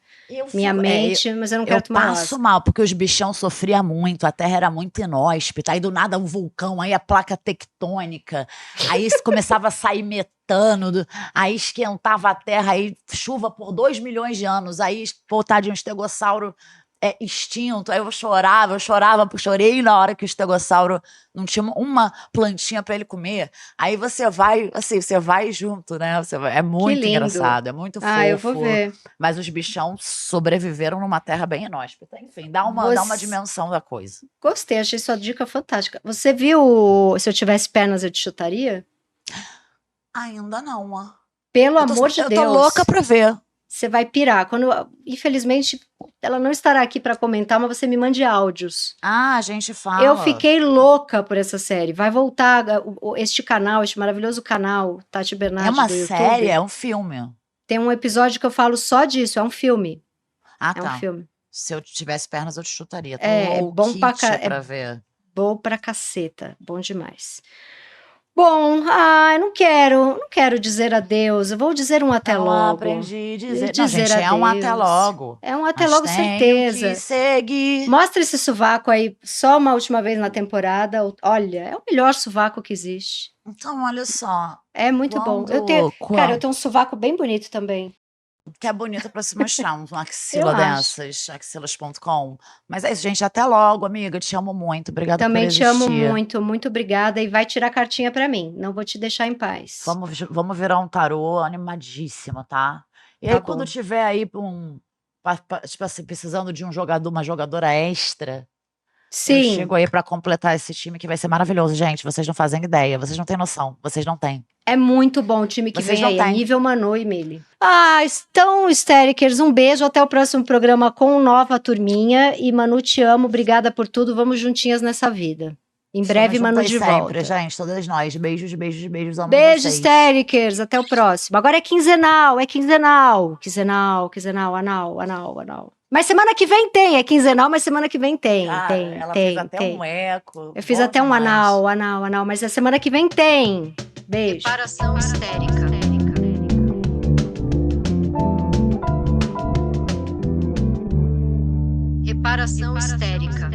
mente, mas eu não quero Eu tomar passo ayahuasca. mal, porque os bichão sofriam muito, a terra era muito inóspita, aí do nada um vulcão, aí a placa tectônica, aí começava a sair metano, aí esquentava a terra, aí chuva por 2 milhões de anos, aí voltar de um estegossauro extinto, aí eu chorava, chorei na hora que o estegossauro não tinha uma plantinha para ele comer, aí você vai junto, né? É muito lindo. engraçado, é muito fofo. Ah, eu vou ver. Mas os bichão sobreviveram numa terra bem inóspita. Enfim, dá uma dimensão da coisa. Gostei, achei sua dica fantástica. Você viu Se Eu Tivesse Pernas, Eu Te Chutaria? Ainda não, ó. Pelo amor de Eu Deus. tô louca pra ver. Você vai pirar. Infelizmente, ela não estará aqui para comentar, mas você me mande áudios. Ah, a gente fala. Eu fiquei louca por essa série. Vai voltar este canal, este maravilhoso canal, Tati Bernardi É uma do YouTube. série, é um filme. Tem um episódio que eu falo só disso, é um filme. Ah, É tá. um filme. Se eu tivesse pernas, eu te chutaria. Tô É bom pra pra ver. Bom pra caceta, bom demais. Bom, eu não quero dizer adeus, eu vou dizer um até Eu logo. aprendi a dizer. Dizer Não, gente, é um adeus. até logo. É um até Mas logo, tenho certeza. que seguir. Mostra esse sovaco aí só uma última vez na temporada. Olha, é o melhor sovaco que existe. Então, olha só. É muito bom. Eu tenho um sovaco bem bonito também. Que é bonita pra se mostrar, uma axila Eu acho. dessas, axilas.com. Mas é isso, gente. Até logo, amiga. Te amo muito. Obrigada Também por te existir. amo muito, muito obrigada. E vai tirar cartinha pra mim. Não vou te deixar em paz. Vamos virar um tarô animadíssimo, tá? E Tá aí, bom. quando tiver aí tipo assim, precisando de um jogador, uma jogadora extra, eu Sim, chego aí pra completar esse time que vai ser maravilhoso, gente. Vocês não fazem ideia, vocês não têm noção, vocês não têm. é muito bom o time que Vocês vem não aí. É têm. nível Manu e Mili. Então, Hysterickers, um beijo. Até o próximo programa com nova turminha. E Manu, te amo. Obrigada por tudo. Vamos juntinhas nessa vida. Em breve, Somos Manu juntas de sempre, volta. gente. Todas nós. Beijos, beijos, beijos. Amo Beijo, vocês. Hysterickers. Até o próximo. Agora é quinzenal, anal. Mas semana que vem tem. É quinzenal, mas semana que vem tem. Cara, ela fez até um eco. Eu fiz Bom até um demais. anal. Mas a semana que vem tem. Beijo. Reparação histérica. Reparação histérica.